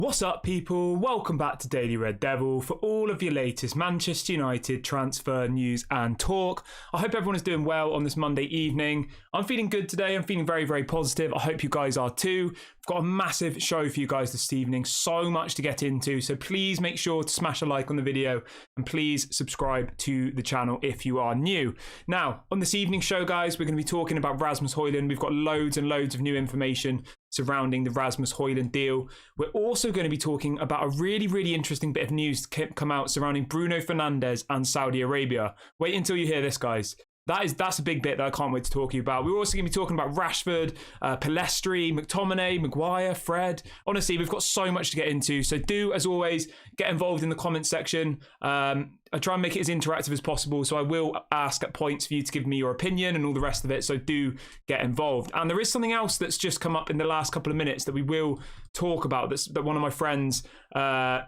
What's up, people? Welcome back to Daily Red Devil for all of your latest Manchester United transfer news and talk. I hope everyone is doing well on this Monday evening. I'm feeling good today. I'm feeling very, very positive. I hope you guys are too. I've got a massive show for you guys this evening. So much to get into. So please make sure to smash a like on the video and please subscribe to the channel if you are new. Now, on this evening's show, guys, we're going to be talking about Rasmus Hojlund. We've got loads and loads of new information surrounding the Rasmus Hojlund deal. We're also going to be talking about a really, really interesting bit of news to come out surrounding Bruno Fernandes and Saudi Arabia. Wait until you hear this, guys. That's a big bit that I can't wait to talk to you about. We're also going to be talking about Rashford, Pellistri, McTominay, Maguire, Fred. Honestly, we've got so much to get into. So do, as always, get involved in the comments section. I try and make it as interactive as possible. So I will ask at points for you to give me your opinion and all the rest of it. So do get involved. And there is something else that's just come up in the last couple of minutes that we will talk about. That one of my friends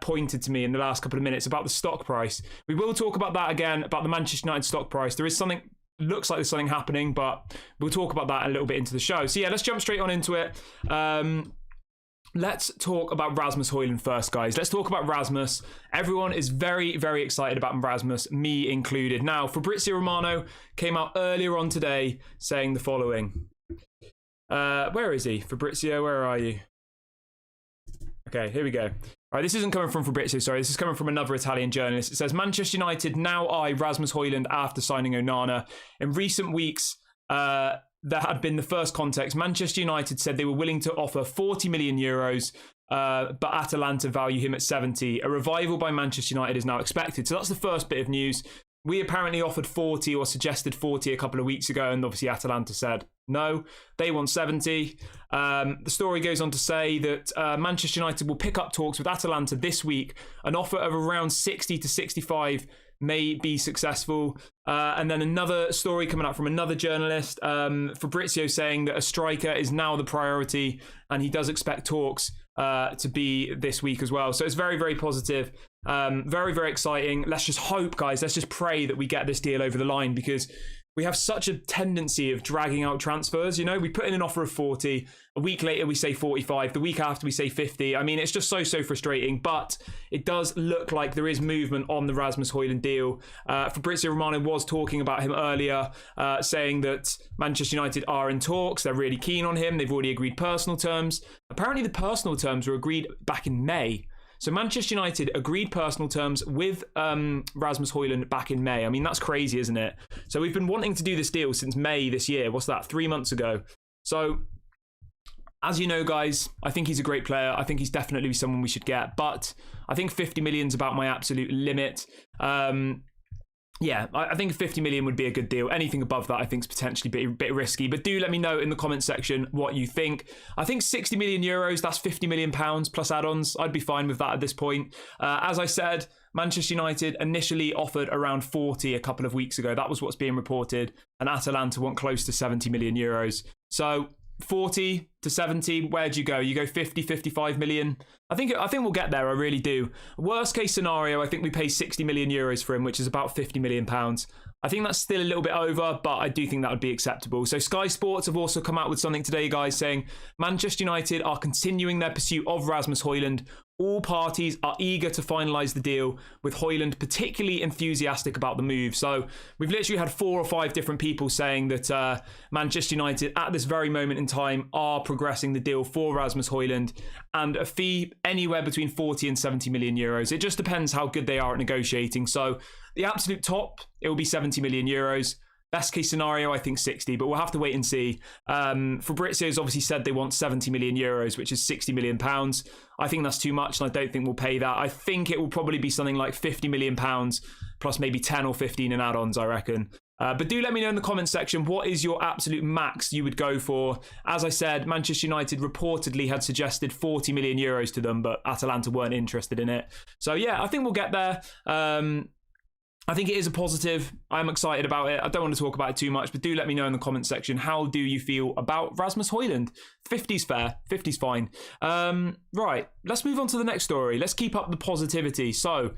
pointed to me in the last couple of minutes about the stock price. We will talk about that again, about the Manchester United stock price. There is something... Looks like there's something happening, but we'll talk about that a little bit into the show. So yeah, let's jump straight on into it. Let's talk about Rasmus Hojlund first, guys. Let's talk about Rasmus. Everyone is very, very excited about Rasmus, me included. Now, Fabrizio Romano came out earlier on today saying the following. Where is he? Fabrizio, where are you? Okay, here we go. All right, this isn't coming from Fabrizio, sorry. This is coming from another Italian journalist. It says, Manchester United now eye Rasmus Hojlund after signing Onana. In recent weeks, there had been the first context. Manchester United said they were willing to offer 40 million euros, but Atalanta value him at 70. A revival by Manchester United is now expected. So that's the first bit of news. We apparently offered 40 or suggested 40 a couple of weeks ago, and obviously Atalanta said no, they want 70. The story goes on to say that Manchester United will pick up talks with Atalanta this week. An offer of around 60 to 65 may be successful. And then another story coming out from another journalist, Fabrizio, saying that a striker is now the priority, and he does expect talks to be this week as well. So it's very, very positive. Very, very exciting. Let's just hope, guys, let's just pray that we get this deal over the line, because we have such a tendency of dragging out transfers. You know, we put in an offer of 40, a week later we say 45, the week after we say 50. I mean, it's just so frustrating, but it does look like there is movement on the Rasmus Hojlund deal. Fabrizio Romano was talking about him earlier, saying that Manchester United are in talks. They're really keen on him. They've already agreed personal terms. Apparently the personal terms were agreed back in May. So Manchester United agreed personal terms with Rasmus Hojlund back in May. I mean, that's crazy, isn't it? So we've been wanting to do this deal since May this year. What's that? 3 months ago. So as you know, guys, I think he's a great player. I think he's definitely someone we should get. But I think 50 million is about my absolute limit. Yeah, I think 50 million would be a good deal. Anything above that, I think, is potentially a bit risky. But do let me know in the comment section what you think. I think 60 million euros, that's 50 million pounds plus add-ons. I'd be fine with that at this point. As I said, Manchester United initially offered around 40 a couple of weeks ago. That was what's being reported. And Atalanta want close to 70 million euros. So 40 to 70, where do you go? You go 50, 55 million? I think we'll get there, I really do. Worst case scenario, I think we pay 60 million euros for him, which is about 50 million pounds. I think that's still a little bit over, but I do think that would be acceptable. So Sky Sports have also come out with something today, guys, saying Manchester United are continuing their pursuit of Rasmus Hojlund. All parties are eager to finalise the deal, with Hojlund particularly enthusiastic about the move. So we've literally had 4 or 5 different people saying that Manchester United at this very moment in time are progressing the deal for Rasmus Hojlund, and a fee anywhere between 40 and 70 million euros. It just depends how good they are at negotiating. So the absolute top, it will be 70 million euros. Best case scenario, I think 60, but we'll have to wait and see. Fabrizio's obviously said they want 70 million euros, which is 60 million pounds. I think that's too much, and I don't think we'll pay that. I think it will probably be something like 50 million pounds plus maybe 10 or 15 in add-ons, I reckon. But do let me know in the comments section, what is your absolute max you would go for? As I said, Manchester United reportedly had suggested 40 million euros to them, but Atalanta weren't interested in it. So yeah, I think we'll get there. I think it is a positive. I'm excited about it. I don't want to talk about it too much, but do let me know in the comment section, how do you feel about Rasmus Hojlund? 50's fair, 50's fine. Right, let's move on to the next story. Let's keep up the positivity. So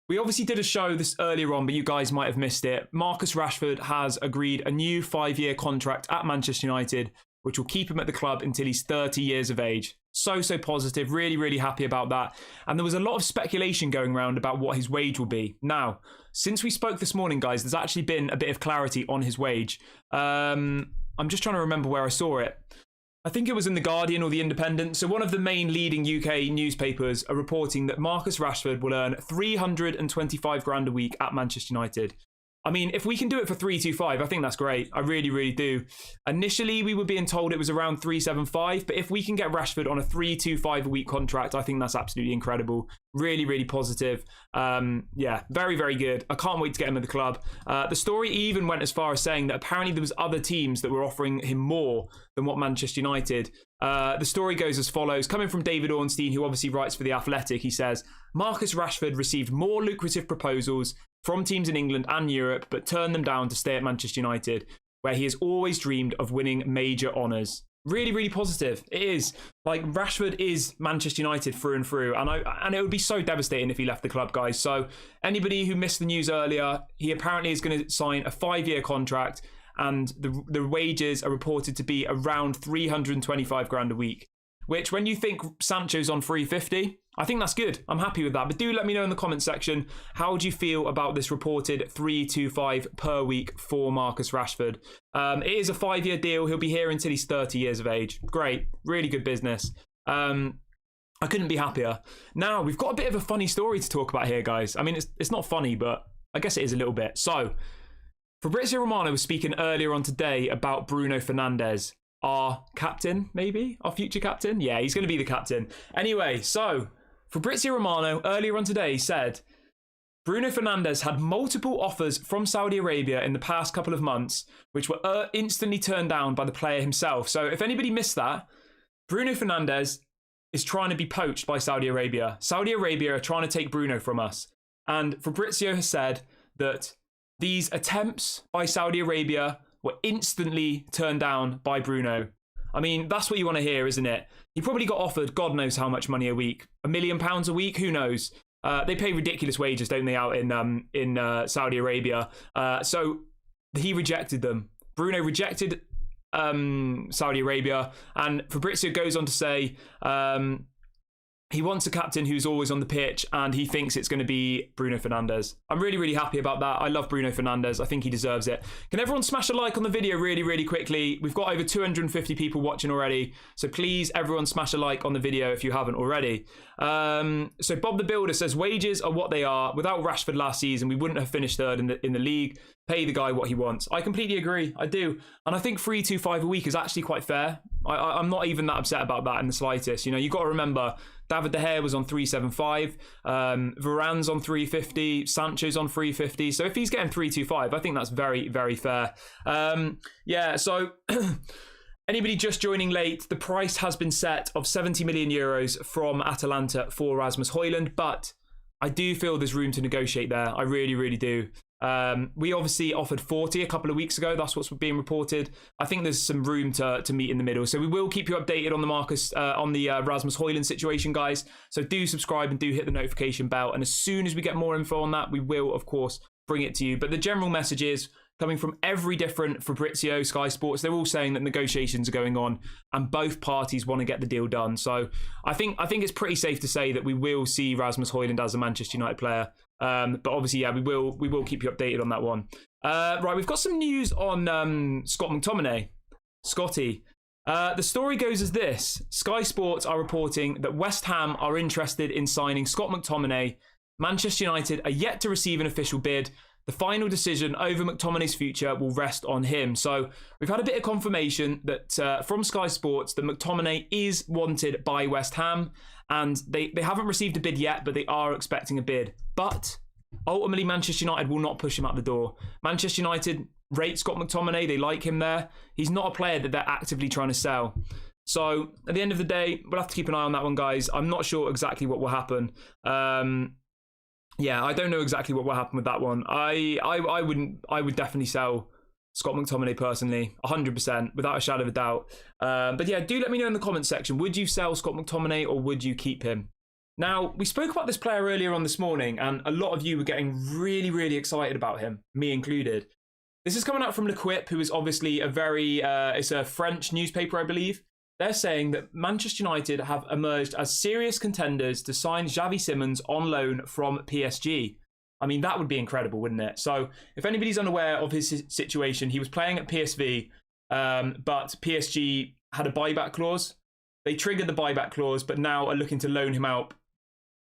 we obviously did a show this earlier on, but you guys might have missed it. Marcus Rashford has agreed a new 5-year contract at Manchester United which will keep him at the club until he's 30 years of age. So positive, really, really happy about that. And there was a lot of speculation going around about what his wage will be. Now, since we spoke this morning, guys, there's actually been a bit of clarity on his wage. I'm just trying to remember where I saw it. I think it was in The Guardian or The Independent. So one of the main leading UK newspapers are reporting that Marcus Rashford will earn 325 grand a week at Manchester United. I mean, if we can do it for 325, I think that's great. I really, really do. Initially, we were being told it was around 375, but if we can get Rashford on a 325 a week contract, I think that's absolutely incredible. Really, really positive. Yeah, very, very good. I can't wait to get him at the club. The story even went as far as saying that apparently there was other teams that were offering him more than what Manchester United. The story goes as follows. Coming from David Ornstein, who obviously writes for The Athletic, he says, Marcus Rashford received more lucrative proposals from teams in England and Europe, but turned them down to stay at Manchester United, where he has always dreamed of winning major honours. Really, really positive. It is. Like, Rashford is Manchester United through and through, and it would be so devastating if he left the club, guys. So anybody who missed the news earlier, he apparently is going to sign a 5-year contract, and the wages are reported to be around 325 grand a week, which when you think Sancho's on 350, I think that's good. I'm happy with that. But do let me know in the comment section, how do you feel about this reported 325 per week for Marcus Rashford? It is a 5-year deal. He'll be here until he's 30 years of age. Great. Really good business. I couldn't be happier. Now, we've got a bit of a funny story to talk about here, guys. I mean, it's not funny, but I guess it is a little bit. So, Fabrizio Romano was speaking earlier on today about Bruno Fernandes. Our captain, maybe? Our future captain? Yeah, he's going to be the captain. Anyway, so Fabrizio Romano earlier on today said Bruno Fernandes had multiple offers from Saudi Arabia in the past couple of months, which were instantly turned down by the player himself. So if anybody missed that, Bruno Fernandes is trying to be poached by Saudi Arabia. Saudi Arabia are trying to take Bruno from us. And Fabrizio has said that these attempts by Saudi Arabia were instantly turned down by Bruno. I mean, that's what you want to hear, isn't it? He probably got offered God knows how much money a week. £1 million a week? Who knows? They pay ridiculous wages, don't they, out in Saudi Arabia? So he rejected them. Bruno rejected Saudi Arabia, and Fabrizio goes on to say he wants a captain who's always on the pitch, and he thinks it's going to be Bruno Fernandes. I'm really, really happy about that. I love Bruno Fernandes. I think he deserves it. Can everyone smash a like on the video really, really quickly? We've got over 250 people watching already, so please, everyone smash a like on the video if you haven't already. So Bob the Builder says, wages are what they are. Without Rashford last season, we wouldn't have finished third in the league. Pay the guy what he wants. I completely agree. I do. And I think 325 a week is actually quite fair. I'm not even that upset about that in the slightest. You know, you've got to remember, David De Gea was on 375. Varane's on 350. Sancho's on 350. So if he's getting 325, I think that's very, very fair. Yeah, so anybody just joining late, the price has been set of 70 million euros from Atalanta for Rasmus Hojlund, but I do feel there's room to negotiate there. I really, really do. We obviously offered 40 a couple of weeks ago. That's what's being reported. I think there's some room to meet in the middle. So we will keep you updated on the Rasmus Hojlund situation, guys. So do subscribe and do hit the notification bell. And as soon as we get more info on that, we will, of course, bring it to you. But the general message is, coming from every different Fabrizio, Sky Sports, they're all saying that negotiations are going on and both parties want to get the deal done. So I think it's pretty safe to say that we will see Rasmus Hojlund as a Manchester United player. But obviously, yeah, we will keep you updated on that one. Right, we've got some news on Scott McTominay. Scotty. The story goes as this. Sky Sports are reporting that West Ham are interested in signing Scott McTominay. Manchester United are yet to receive an official bid. The final decision over McTominay's future will rest on him. So we've had a bit of confirmation that from Sky Sports that McTominay is wanted by West Ham, and they haven't received a bid yet, but they are expecting a bid. But ultimately, Manchester United will not push him out the door. Manchester United rate Scott McTominay. They like him there. He's not a player that they're actively trying to sell. So at the end of the day, we'll have to keep an eye on that one, guys. I'm not sure exactly what will happen. Yeah, I don't know exactly what will happen with that one. I would definitely sell Scott McTominay personally, 100%, without a shadow of a doubt. But yeah, do let me know in the comments section. Would you sell Scott McTominay or would you keep him? Now, we spoke about this player earlier on this morning, and a lot of you were getting really, really excited about him, me included. This is coming out from L'Equipe, who is obviously it's a French newspaper, I believe. They're saying that Manchester United have emerged as serious contenders to sign Xavi Simons on loan from PSG. I mean, that would be incredible, wouldn't it? So if anybody's unaware of his situation, he was playing at PSV, but PSG had a buyback clause. They triggered the buyback clause, but now are looking to loan him out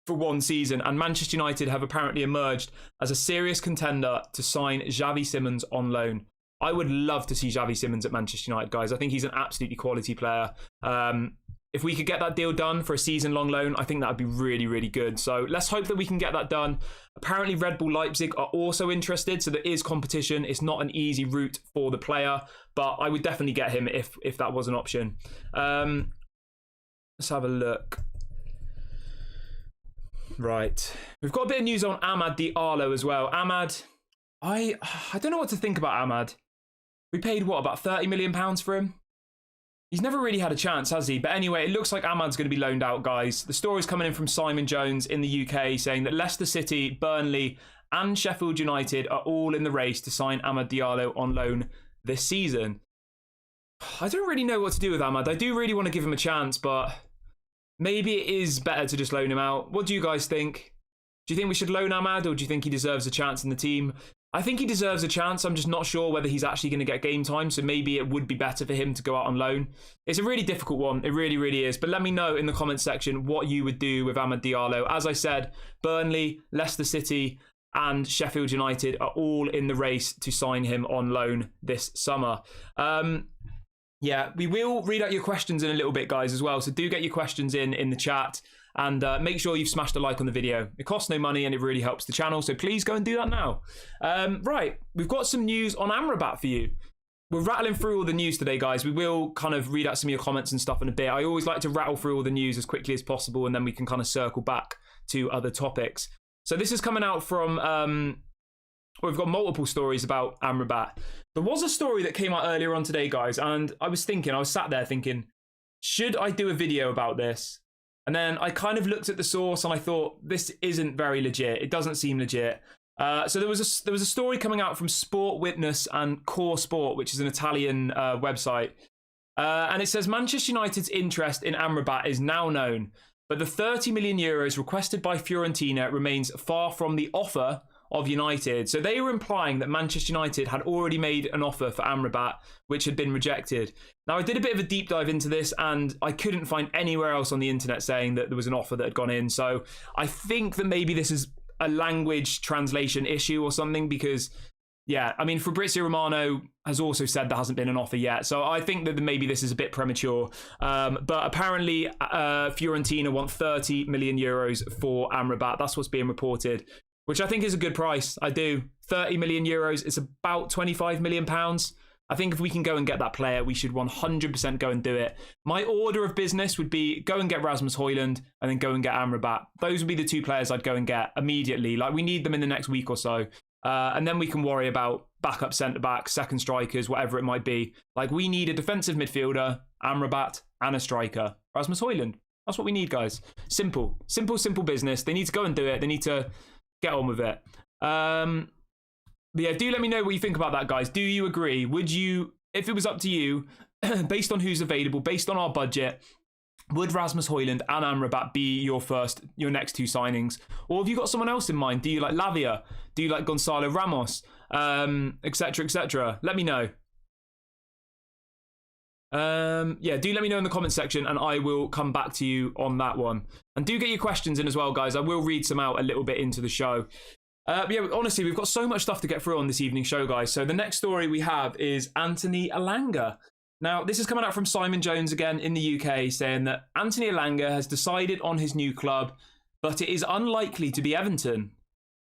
for 1 season. And Manchester United have apparently emerged as a serious contender to sign Xavi Simons on loan. I would love to see Xavi Simons at Manchester United, guys. I think he's an absolutely quality player. If we could get that deal done for a season-long loan, I think that would be really, really good. So let's hope that we can get that done. Apparently, Red Bull Leipzig are also interested, so there is competition. It's not an easy route for the player, but I would definitely get him if that was an option. Let's have a look. Right. We've got a bit of news on Amad Diallo as well. Amad, I don't know what to think about Amad. We paid, what, about £30 million for him? He's never really had a chance, has he? But anyway, it looks like Amad's going to be loaned out, guys. The story's coming in from Simon Jones in the UK saying that Leicester City, Burnley and Sheffield United are all in the race to sign Amad Diallo on loan this season. I don't really know what to do with Amad. I do really want to give him a chance, but maybe it is better to just loan him out. What do you guys think? Do you think we should loan Amad, or do you think he deserves a chance in the team? I think he deserves a chance. I'm just not sure whether he's actually going to get game time, so maybe it would be better for him to go out on loan. It's a really difficult one. It really, really is. But let me know in the comments section what you would do with Amad Diallo. As I said, Burnley, Leicester City and Sheffield United are all in the race to sign him on loan this summer. Yeah, we will read out your questions in a little bit, guys, as well. So do get your questions in the chat. And make sure you've smashed a like on the video. It costs no money and it really helps the channel. So please go and do that now. Right, we've got some news on Amrabat for you. We're rattling through all the news today, guys. We will kind of read out some of your comments and stuff in a bit. I always like to rattle through all the news as quickly as possible, and then we can kind of circle back to other topics. So this is coming out from... we've got multiple stories about Amrabat. There was a story that came out earlier on today, guys, and I was sat there thinking, should I do a video about this? And then I kind of looked at the source and I thought, this isn't very legit. It doesn't seem legit. So there was a story coming out from Sport Witness and Core Sport, which is an Italian website. And it says Manchester United's interest in Amrabat is now known, but the €30 million requested by Fiorentina remains far from the offer of United. So they were implying that Manchester United had already made an offer for Amrabat, which had been rejected. Now, I did a bit of a deep dive into this and I couldn't find anywhere else on the internet saying that there was an offer that had gone in. So I think that maybe this is a language translation issue or something, because, yeah, I mean, Fabrizio Romano has also said there hasn't been an offer yet. So I think that maybe this is a bit premature. But apparently Fiorentina want €30 million for Amrabat. That's what's being reported, which I think is a good price. I do. €30 million, it's about £25 million. I think if we can go and get that player, we should 100% go and do it. My order of business would be go and get Rasmus Hojlund and then go and get Amrabat. Those would be the 2 players I'd go and get immediately. Like, we need them in the next week or so. And then we can worry about backup centre-backs, second strikers, whatever it might be. Like, we need a defensive midfielder, Amrabat, and a striker. Rasmus Hojlund. That's what we need, guys. Simple. Simple business. They need to go and do it. They need to get on with it. But yeah, do let me know what you think about that, guys. Do you agree? Would you, if it was up to you, based on who's available, based on our budget, would Rasmus Hojlund and Amrabat be your next 2 signings? Or have you got someone else in mind? Do you like Lavia? Do you like Gonzalo Ramos? Etc, etc. Let me know. Yeah, do let me know in the comment section and I will come back to you on that one. And do get your questions in as well, guys. I will read some out a little bit into the show. Yeah, honestly, we've got so much stuff to get through on this evening's show, guys. So the next story we have is Anthony Elanga. Now, this is coming out from Simon Jones again in the UK, saying that Anthony Elanga has decided on his new club, but it is unlikely to be Everton.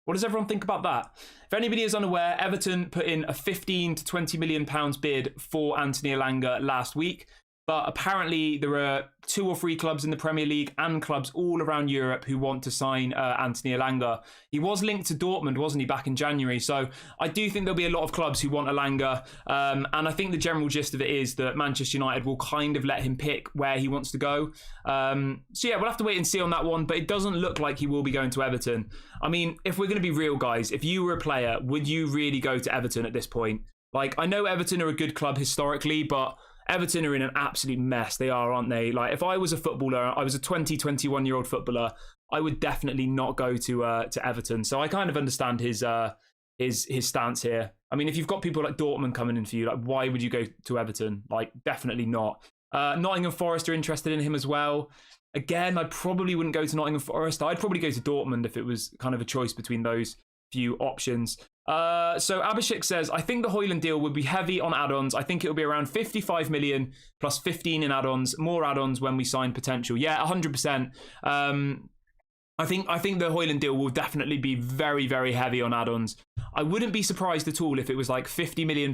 What does everyone think about that? If anybody is unaware, Everton put in a £15 to £20 million bid for Anthony Elanga last week. But apparently there are 2 or 3 clubs in the Premier League and clubs all around Europe who want to sign Anthony Elanga. He was linked to Dortmund, wasn't he, back in January? So I do think there'll be a lot of clubs who want Elanga. And I think the general gist of it is that Manchester United will kind of let him pick where he wants to go. So yeah, we'll have to wait and see on that one. But it doesn't look like he will be going to Everton. I mean, if we're going to be real, guys, if you were a player, would you really go to Everton at this point? Like, I know Everton are a good club historically, but Everton are in an absolute mess. They are, aren't they? Like, if I was a footballer, I was a 21-year-old footballer, I would definitely not go to Everton. So I kind of understand his stance here. I mean, if you've got people like Dortmund coming in for you, like, why would you go to Everton? Like, definitely not. Nottingham Forest are interested in him as well. Again, I probably wouldn't go to Nottingham Forest. I'd probably go to Dortmund if it was kind of a choice between those few options. So Abhishek says, I think the Hojlund deal would be heavy on add-ons. I think it'll be around 55 million plus 15 in add-ons, more add-ons when we sign potential. Yeah, 100%. I think the Hojlund deal will definitely be very, very heavy on add-ons. I wouldn't be surprised at all if it was like £50 million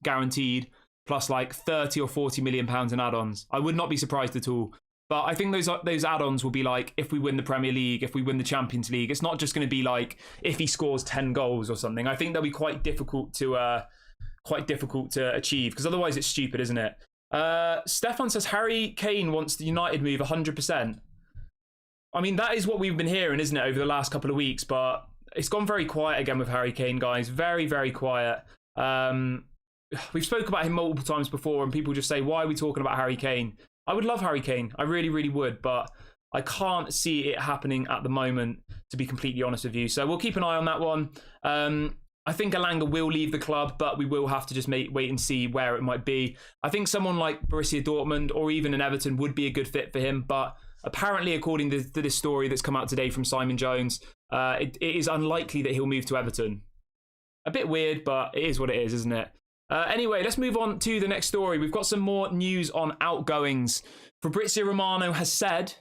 guaranteed plus like 30 or 40 million pounds in add-ons. I would not be surprised at all. But I think those add-ons will be like if we win the Premier League, if we win the Champions League. It's not just going to be like if he scores 10 goals or something. I think they'll be quite difficult to achieve, because otherwise it's stupid, isn't it? Stefan says Harry Kane wants the United move 100%. I mean, that is what we've been hearing, isn't it, over the last couple of weeks? But it's gone very quiet again with Harry Kane, guys. Very, very quiet. We've spoke about him multiple times before, and people just say, why are we talking about Harry Kane? I would love Harry Kane. I really, really would. But I can't see it happening at the moment, to be completely honest with you. So we'll keep an eye on that one. I think Elanga will leave the club, but we will have to just wait and see where it might be. I think someone like Borussia Dortmund or even an Everton would be a good fit for him. But apparently, according to this story that's come out today from Simon Jones, it is unlikely that he'll move to Everton. A bit weird, but it is what it is, isn't it? Anyway, let's move on to the next story. We've got some more news on outgoings. Fabrizio Romano has said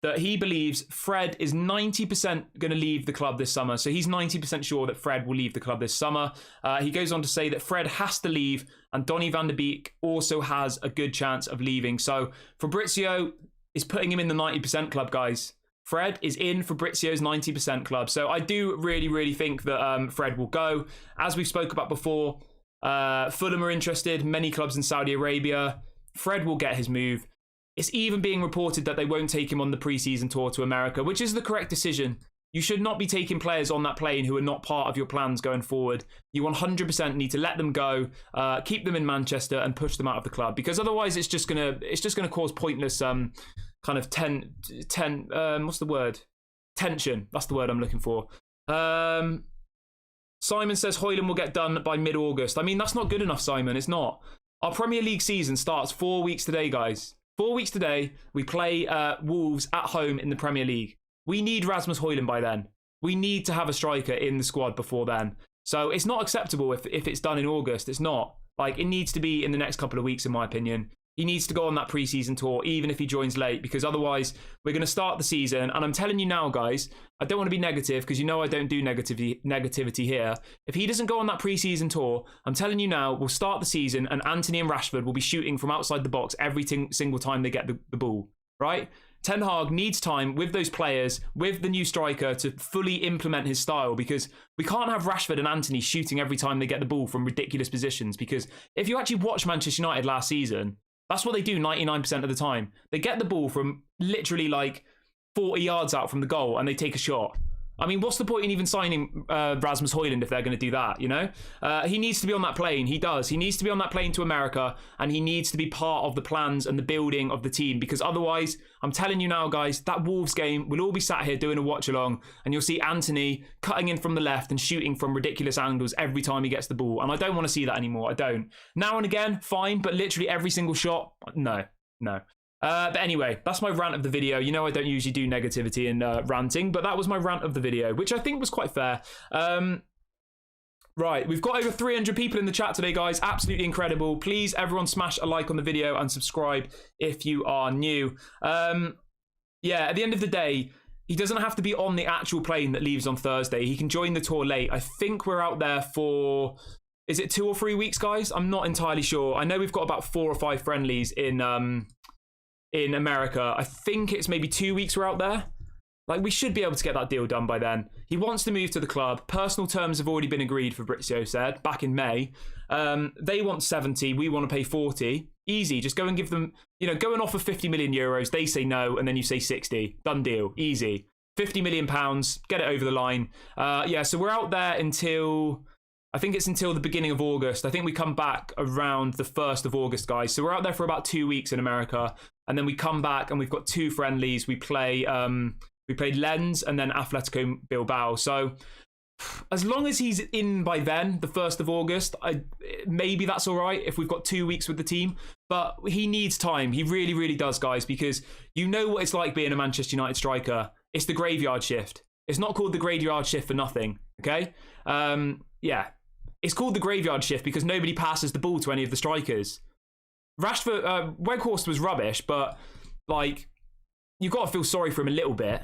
that he believes Fred is 90% going to leave the club this summer. So he's 90% sure that Fred will leave the club this summer. He goes on to say that Fred has to leave, and Donny van de Beek also has a good chance of leaving. So Fabrizio is putting him in the 90% club, guys. Fred is in Fabrizio's 90% club. So I do really, really think that Fred will go. As we've spoke about before, Fulham are interested, many clubs in Saudi Arabia. Fred will get his move. It's even being reported that they won't take him on the pre-season tour to America, which is the correct decision. You should not be taking players on that plane who are not part of your plans going forward. You 100% need to let them go, keep them in Manchester, and push them out of the club, because otherwise it's just gonna cause pointless kind of what's the word? Tension. That's the word I'm looking for. Simon says Hojlund will get done by mid-August. I mean, that's not good enough, Simon. It's not. Our Premier League season starts 4 weeks today, guys. 4 weeks today, we play Wolves at home in the Premier League. We need Rasmus Hojlund by then. We need to have a striker in the squad before then. So it's not acceptable if it's done in August. It's not. Like, it needs to be in the next couple of weeks, in my opinion. He needs to go on that pre-season tour, even if he joins late, because otherwise we're going to start the season. And I'm telling you now, guys, I don't want to be negative, because you know I don't do negativity here. If he doesn't go on that pre-season tour, I'm telling you now, we'll start the season and Anthony and Rashford will be shooting from outside the box every single time they get the ball, right? Ten Hag needs time with those players, with the new striker, to fully implement his style, because we can't have Rashford and Anthony shooting every time they get the ball from ridiculous positions. Because if you actually watch Manchester United last season, that's what they do 99% of the time. They get the ball from literally like 40 yards out from the goal and they take a shot. I mean, what's the point in even signing Rasmus Hojlund if they're going to do that, you know? He needs to be on that plane. He does. He needs to be on that plane to America, and he needs to be part of the plans and the building of the team, because otherwise, I'm telling you now, guys, that Wolves game, we'll all be sat here doing a watch-along, and you'll see Anthony cutting in from the left and shooting from ridiculous angles every time he gets the ball, and I don't want to see that anymore. I don't. Now and again, fine, but literally every single shot, no. But anyway, that's my rant of the video. You know I don't usually do negativity and ranting, but that was my rant of the video, which I think was quite fair. Right, we've got over 300 people in the chat today, guys. Absolutely incredible. Please, everyone, smash a like on the video and subscribe if you are new. Yeah, at the end of the day, he doesn't have to be on the actual plane that leaves on Thursday. He can join the tour late. I think we're out there for... Is it 2 or 3 weeks, guys? I'm not entirely sure. I know we've got about 4 or 5 friendlies in America. I think it's maybe 2 weeks we're out there. Like, we should be able to get that deal done by then. He wants to move to the club. Personal terms have already been agreed, Fabrizio said, back in May. They want 70. We want to pay 40. Easy. Just go and give them, go and offer 50 million euros. They say no, and then you say 60. Done deal. Easy. 50 million pounds. Get it over the line. Yeah, so we're out there until I think it's until the beginning of August. I think we come back around the 1st of August, guys. So we're out there for about 2 weeks in America. And then we come back and we've got 2 friendlies. We played Lens and then Atletico Bilbao. So as long as he's in by then, the 1st of August, maybe that's all right if we've got 2 weeks with the team. But he needs time. He really, really does, guys, because you know what it's like being a Manchester United striker. It's the graveyard shift. It's not called the graveyard shift for nothing, okay? Yeah. It's called the graveyard shift because nobody passes the ball to any of the strikers. Rashford, Weghorst was rubbish, but like, you've got to feel sorry for him a little bit,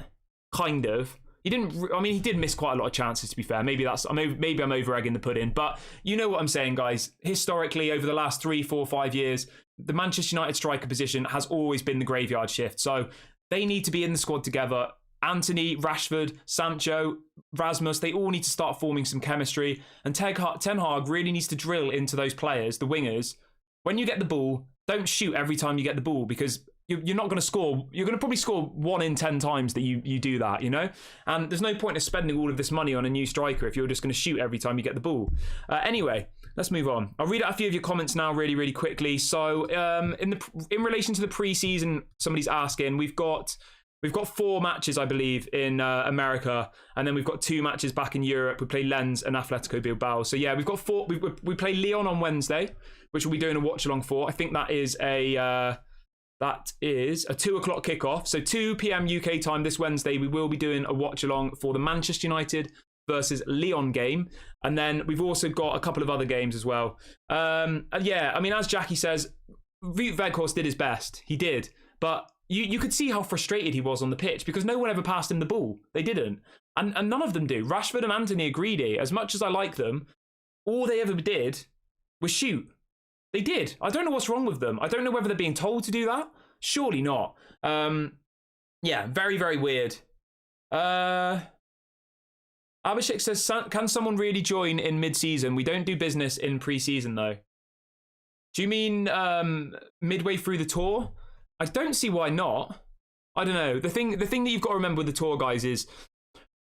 kind of. He did miss quite a lot of chances, to be fair. Maybe I'm over egging the pudding, but you know what I'm saying, guys. Historically, over the last 3, 4, 5 years, the Manchester United striker position has always been the graveyard shift. So they need to be in the squad together. Anthony, Rashford, Sancho, Rasmus, they all need to start forming some chemistry. And Ten Hag really needs to drill into those players, the wingers. When you get the ball, don't shoot every time you get the ball because you're not going to score. You're going to probably score 1 in 10 times that you do that, you know? And there's no point in spending all of this money on a new striker if you're just going to shoot every time you get the ball. Anyway, let's move on. I'll read out a few of your comments now really, really quickly. So in relation to the pre-season, somebody's asking, We've got 4 matches, I believe, in America, and then we've got 2 matches back in Europe. We play Lens and Atletico Bilbao. So yeah, we've got 4. We play Lyon on Wednesday, which we'll be doing a watch along for. I think that is a 2 o'clock kickoff. So 2 p.m. UK time this Wednesday, we will be doing a watch along for the Manchester United versus Lyon game, and then we've also got a couple of other games as well. Yeah, I mean, as Jackie says, Weghorst did his best. He did, but you could see how frustrated he was on the pitch because no one ever passed him the ball. They didn't. And none of them do. Rashford and Anthony are greedy. As much as I like them, all they ever did was shoot. They did. I don't know what's wrong with them. I don't know whether they're being told to do that. Surely not. Yeah, very, very weird. Abhishek says, can someone really join in mid-season? We don't do business in pre-season, though. Do you mean midway through the tour? I don't see why not. I don't know. The thing that you've got to remember with the tour, guys, is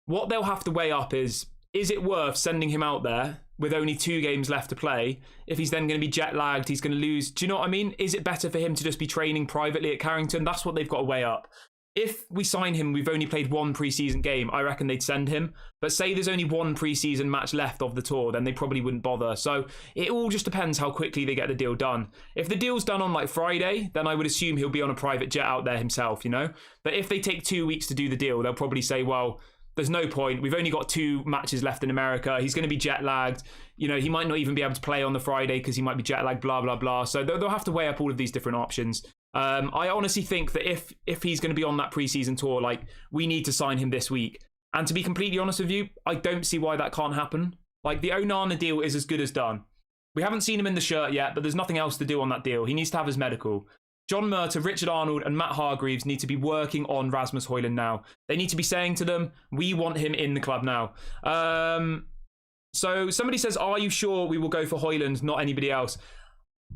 what they'll have to weigh up is it worth sending him out there with only 2 games left to play if he's then going to be jet lagged, he's going to lose. Do you know what I mean? Is it better for him to just be training privately at Carrington? That's what they've got to weigh up. If we sign him, we've only played 1 pre-season game, I reckon they'd send him. But say there's only 1 pre-season match left of the tour, then they probably wouldn't bother. So it all just depends how quickly they get the deal done. If the deal's done on like Friday, then I would assume he'll be on a private jet out there himself, you know? But if they take 2 weeks to do the deal, they'll probably say, well, there's no point. We've only got 2 matches left in America. He's going to be jet lagged. You know, he might not even be able to play on the Friday because he might be jet lagged, blah, blah, blah. So they'll have to weigh up all of these different options. I honestly think that if he's going to be on that preseason tour, like, we need to sign him this week. And to be completely honest with you, I don't see why that can't happen. Like, the Onana deal is as good as done. We haven't seen him in the shirt yet, but there's nothing else to do on that deal. He needs to have his medical. John Murta, Richard Arnold and Matt Hargreaves need to be working on Rasmus Hojlund now. They need to be saying to them, we want him in the club now. So somebody says, are you sure we will go for Hojlund, not anybody else?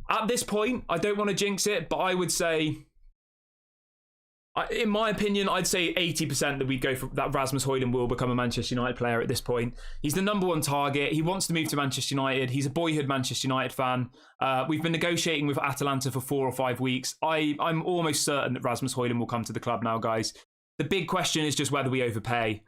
At this point, I don't want to jinx it, but I would say, in my opinion, I'd say 80% that we'd go for that Rasmus Hojlund will become a Manchester United player at this point. He's the number 1 target. He wants to move to Manchester United. He's a boyhood Manchester United fan. We've been negotiating with Atalanta for 4 or 5 weeks. I'm almost certain that Rasmus Hojlund will come to the club now, guys. The big question is just whether we overpay.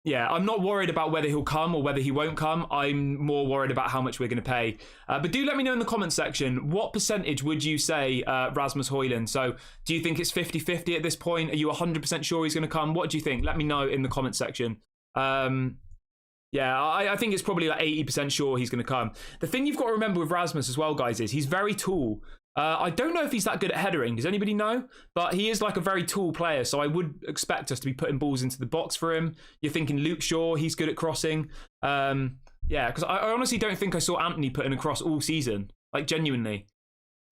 Yeah, I'm not worried about whether he'll come or whether he won't come. I'm more worried about how much we're going to pay. But do let me know in the comments section, what percentage would you say Rasmus Hojlund? So do you think it's 50-50 at this point? Are you 100% sure he's going to come? What do you think? Let me know in the comments section. Yeah, I think it's probably like 80% sure he's going to come. The thing you've got to remember with Rasmus as well, guys, is he's very tall. I don't know if he's that good at headering. Does anybody know? But he is like a very tall player, so I would expect us to be putting balls into the box for him. You're thinking Luke Shaw, he's good at crossing. Yeah, because I honestly don't think I saw Anthony putting a cross all season. Like, genuinely.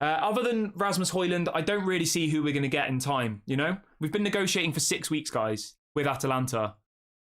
Other than Rasmus Hojlund, I don't really see who we're going to get in time, you know? We've been negotiating for 6 weeks, guys, with Atalanta.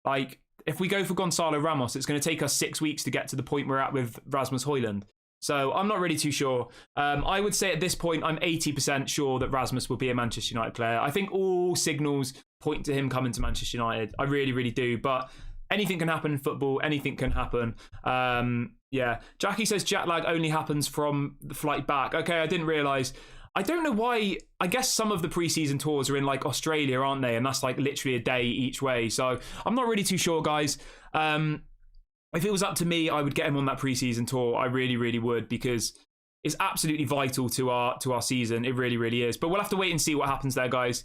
Like, if we go for Gonzalo Ramos, it's going to take us 6 weeks to get to the point we're at with Rasmus Hojlund. So I'm not really too sure. I would say at this point, I'm 80% sure that Rasmus will be a Manchester United player. I think all signals point to him coming to Manchester United. I really, really do. But anything can happen in football. Anything can happen. Yeah. Jackie says jet lag only happens from the flight back. Okay, I didn't realise. I don't know why. I guess some of the preseason tours are in like Australia, aren't they? And that's like literally a day each way. So I'm not really too sure, guys. If it was up to me, I would get him on that preseason tour. I really, really would, because it's absolutely vital to our season. It really, really is. But we'll have to wait and see what happens there, guys.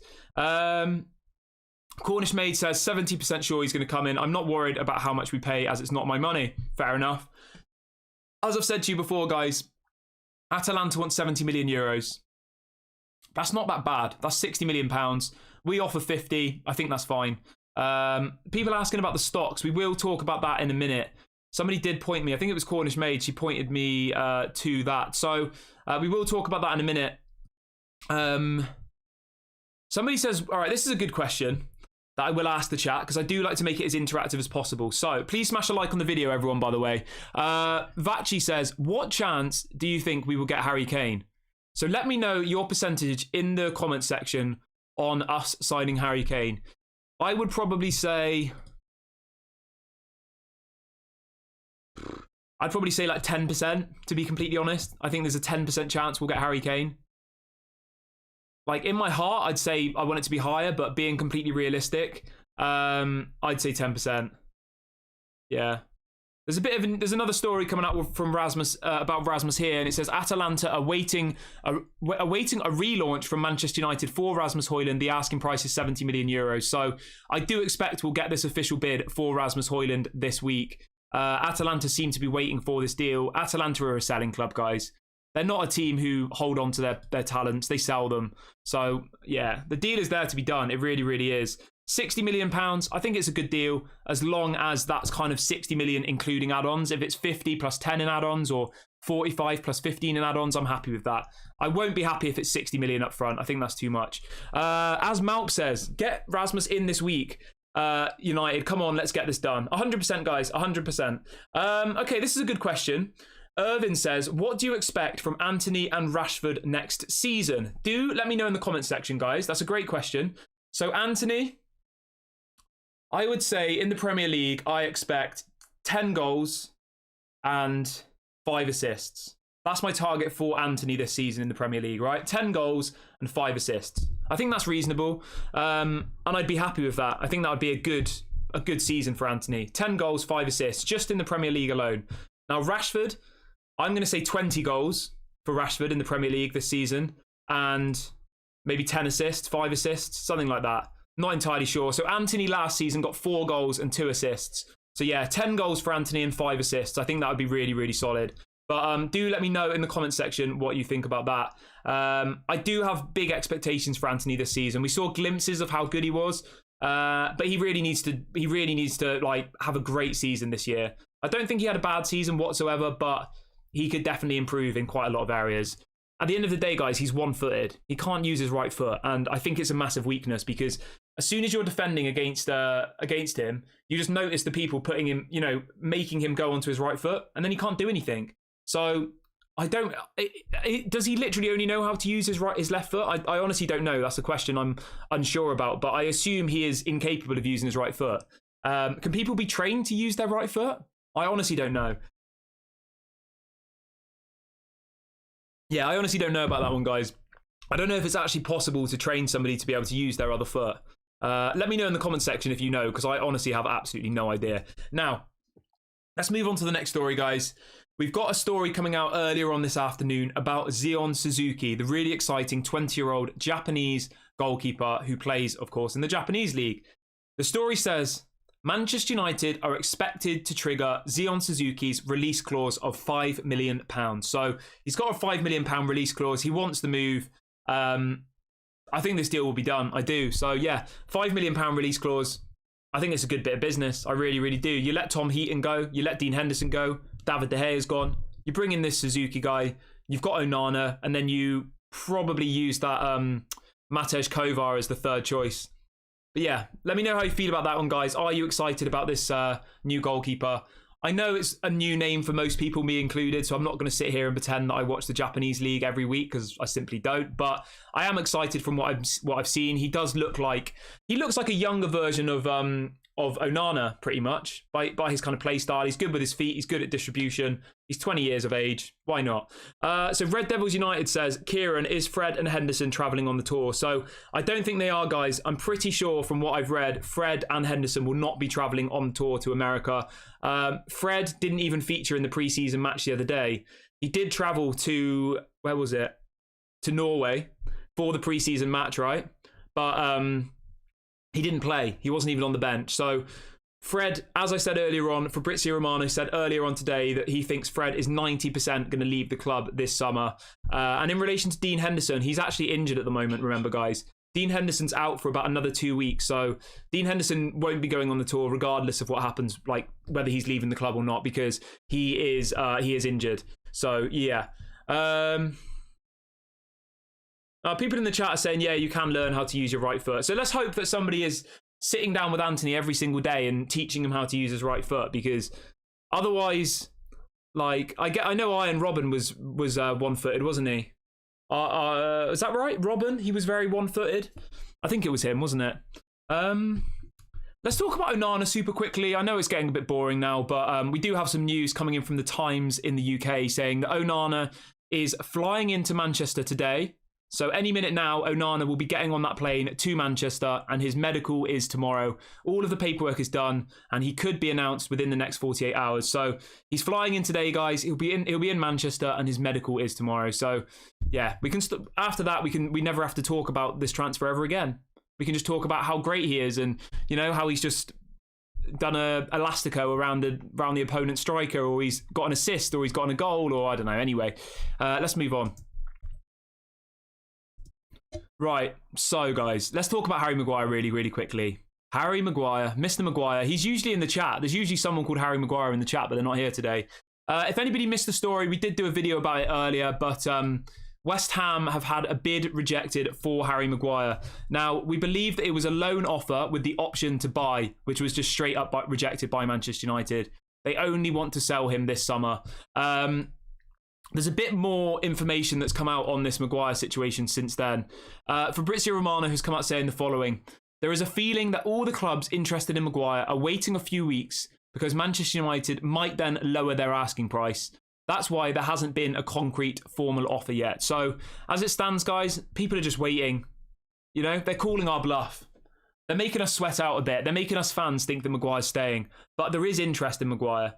Cornish Maid says 70% sure he's going to come in. I'm not worried about how much we pay, as it's not my money. Fair enough. As I've said to you before, guys, Atalanta wants 70 million euros. That's not that bad. That's 60 million pounds. We offer 50. I think that's fine. People asking about the stocks. We will talk about that in a minute. Somebody did point me. I think it was Cornish Maid. She pointed me to that. So we will talk about that in a minute. Somebody says, all right, this is a good question that I will ask the chat, because I do like to make it as interactive as possible. So please smash a like on the video, everyone, by the way. Vachi says, what chance do you think we will get Harry Kane? So let me know your percentage in the comment section on us signing Harry Kane. I would probably say... I'd probably say like 10%, to be completely honest. I think there's a 10% chance we'll get Harry Kane. Like, in my heart, I'd say I want it to be higher, but being completely realistic, I'd say 10%. Yeah. There's another story coming out from Rasmus about Rasmus here, and it says Atalanta are awaiting a relaunch from Manchester United for Rasmus Hojlund. The asking price is 70 million euros. So I do expect we'll get this official bid for Rasmus Hojlund this week. Atalanta seem to be waiting for this deal. Atalanta are a selling club, guys. They're not a team who hold on to their talents. They sell them. So, yeah, the deal is there to be done. It really, really is. 60 million pounds, I think it's a good deal, as long as that's kind of 60 million including add-ons. If it's 50 plus 10 in add-ons, or 45 plus 15 in add-ons, I'm happy with that. I won't be happy if it's 60 million up front. I think that's too much. As Malp says, get Rasmus in this week. United, come on, let's get this done. 100%, guys, 100%. Okay, this is a good question. Irvin says, what do you expect from Antony and Rashford next season? Do let me know in the comment section, guys. That's a great question. So Antony, I would say in the Premier League, I expect 10 goals and 5 assists. That's my target for Antony this season in the Premier League, right? 10 goals and 5 assists. I think that's reasonable. And I'd be happy with that. I think that would be a good season for Antony. 10 goals, 5 assists, just in the Premier League alone. Now, Rashford, I'm going to say 20 goals for Rashford in the Premier League this season, and maybe 10 assists, 5 assists, something like that. Not entirely sure. So Antony last season got 4 goals and 2 assists. So yeah, 10 goals for Antony and 5 assists. I think that would be really, really solid. But do let me know in the comment section what you think about that. I do have big expectations for Antony this season. We saw glimpses of how good he was, but he really needs to like have a great season this year. I don't think he had a bad season whatsoever, but he could definitely improve in quite a lot of areas. At the end of the day, guys, he's one-footed. He can't use his right foot, and I think it's a massive weakness, because as soon as you're defending against him, you just notice the people putting him, making him go onto his right foot, and then he can't do anything. So I don't. Does he literally only know how to use his left foot? I honestly don't know. That's a question I'm unsure about, but I assume he is incapable of using his right foot. Can people be trained to use their right foot? I honestly don't know. Yeah, I honestly don't know about that one, guys. I don't know if it's actually possible to train somebody to be able to use their other foot. Let me know in the comment section if you know, because I honestly have absolutely no idea. Now, let's move on to the next story, guys. We've got a story coming out earlier on this afternoon about Zion Suzuki, the really exciting 20-year-old Japanese goalkeeper who plays, of course, in the Japanese league. The story says, Manchester United are expected to trigger Zion Suzuki's release clause of £5 million. So he's got a £5 million release clause. He wants the move. I think this deal will be done. I do. So yeah, £5 million release clause. I think it's a good bit of business. I really, really do. You let Tom Heaton go. You let Dean Henderson go. David De Gea's gone. You bring in this Suzuki guy. You've got Onana. And then you probably use that Matej Kovar as the third choice. But yeah, let me know how you feel about that one, guys. Are you excited about this new goalkeeper? I know it's a new name for most people, me included, so I'm not going to sit here and pretend that I watch the Japanese league every week, because I simply don't. But I am excited from what I've seen. He looks like a younger version of of Onana, pretty much, by his kind of play style. He's good with his feet. He's good at distribution. He's 20 years of age. Why not? So Red Devils United says, Kieran, is Fred and Henderson travelling on the tour? So I don't think they are, guys. I'm pretty sure from what I've read, Fred and Henderson will not be travelling on tour to America. Fred didn't even feature in the preseason match the other day. He did travel to, where was it? To Norway for the preseason match, right? But he didn't play. He wasn't even on the bench. So Fred, as I said earlier on, Fabrizio Romano said earlier on today that he thinks Fred is 90% going to leave the club this summer. And in relation to Dean Henderson, he's actually injured at the moment, remember, guys. Dean Henderson's out for about another 2 weeks. So Dean Henderson won't be going on the tour regardless of what happens, like whether he's leaving the club or not, because he is injured. So, yeah. People in the chat are saying, yeah, you can learn how to use your right foot. So let's hope that somebody is sitting down with Anthony every single day and teaching him how to use his right foot, because otherwise, like, I know Iron Robin was one-footed, wasn't he? Is that right? Robin? He was very one-footed. I think it was him, wasn't it? Let's talk about Onana super quickly. I know it's getting a bit boring now, but we do have some news coming in from the Times in the UK saying that Onana is flying into Manchester today. So any minute now, Onana will be getting on that plane to Manchester, and his medical is tomorrow. All of the paperwork is done, and he could be announced within the next 48 hours. So he's flying in today, guys. He'll be in Manchester, and his medical is tomorrow. So yeah, we can after that we never have to talk about this transfer ever again. We can just talk about how great he is, and you know how he's just done a elastico around the opponent's striker, or he's got an assist, or he's got a goal, or I don't know. Anyway, let's move on. Right, so guys, let's talk about Harry Maguire really, really quickly. Harry Maguire, Mr. Maguire, he's usually in the chat. There's usually someone called Harry Maguire in the chat, but they're not here today. If anybody missed the story, we did do a video about it earlier, but West Ham have had a bid rejected for Harry Maguire. Now, we believe that it was a loan offer with the option to buy, which was just straight up rejected by Manchester United. They only want to sell him this summer. There's a bit more information that's come out on this Maguire situation since then. Fabrizio Romano has come out saying the following. There is a feeling that all the clubs interested in Maguire are waiting a few weeks because Manchester United might then lower their asking price. That's why there hasn't been a concrete formal offer yet. So as it stands, guys, people are just waiting. You know, they're calling our bluff. They're making us sweat out a bit. They're making us fans think that Maguire's staying. But there is interest in Maguire.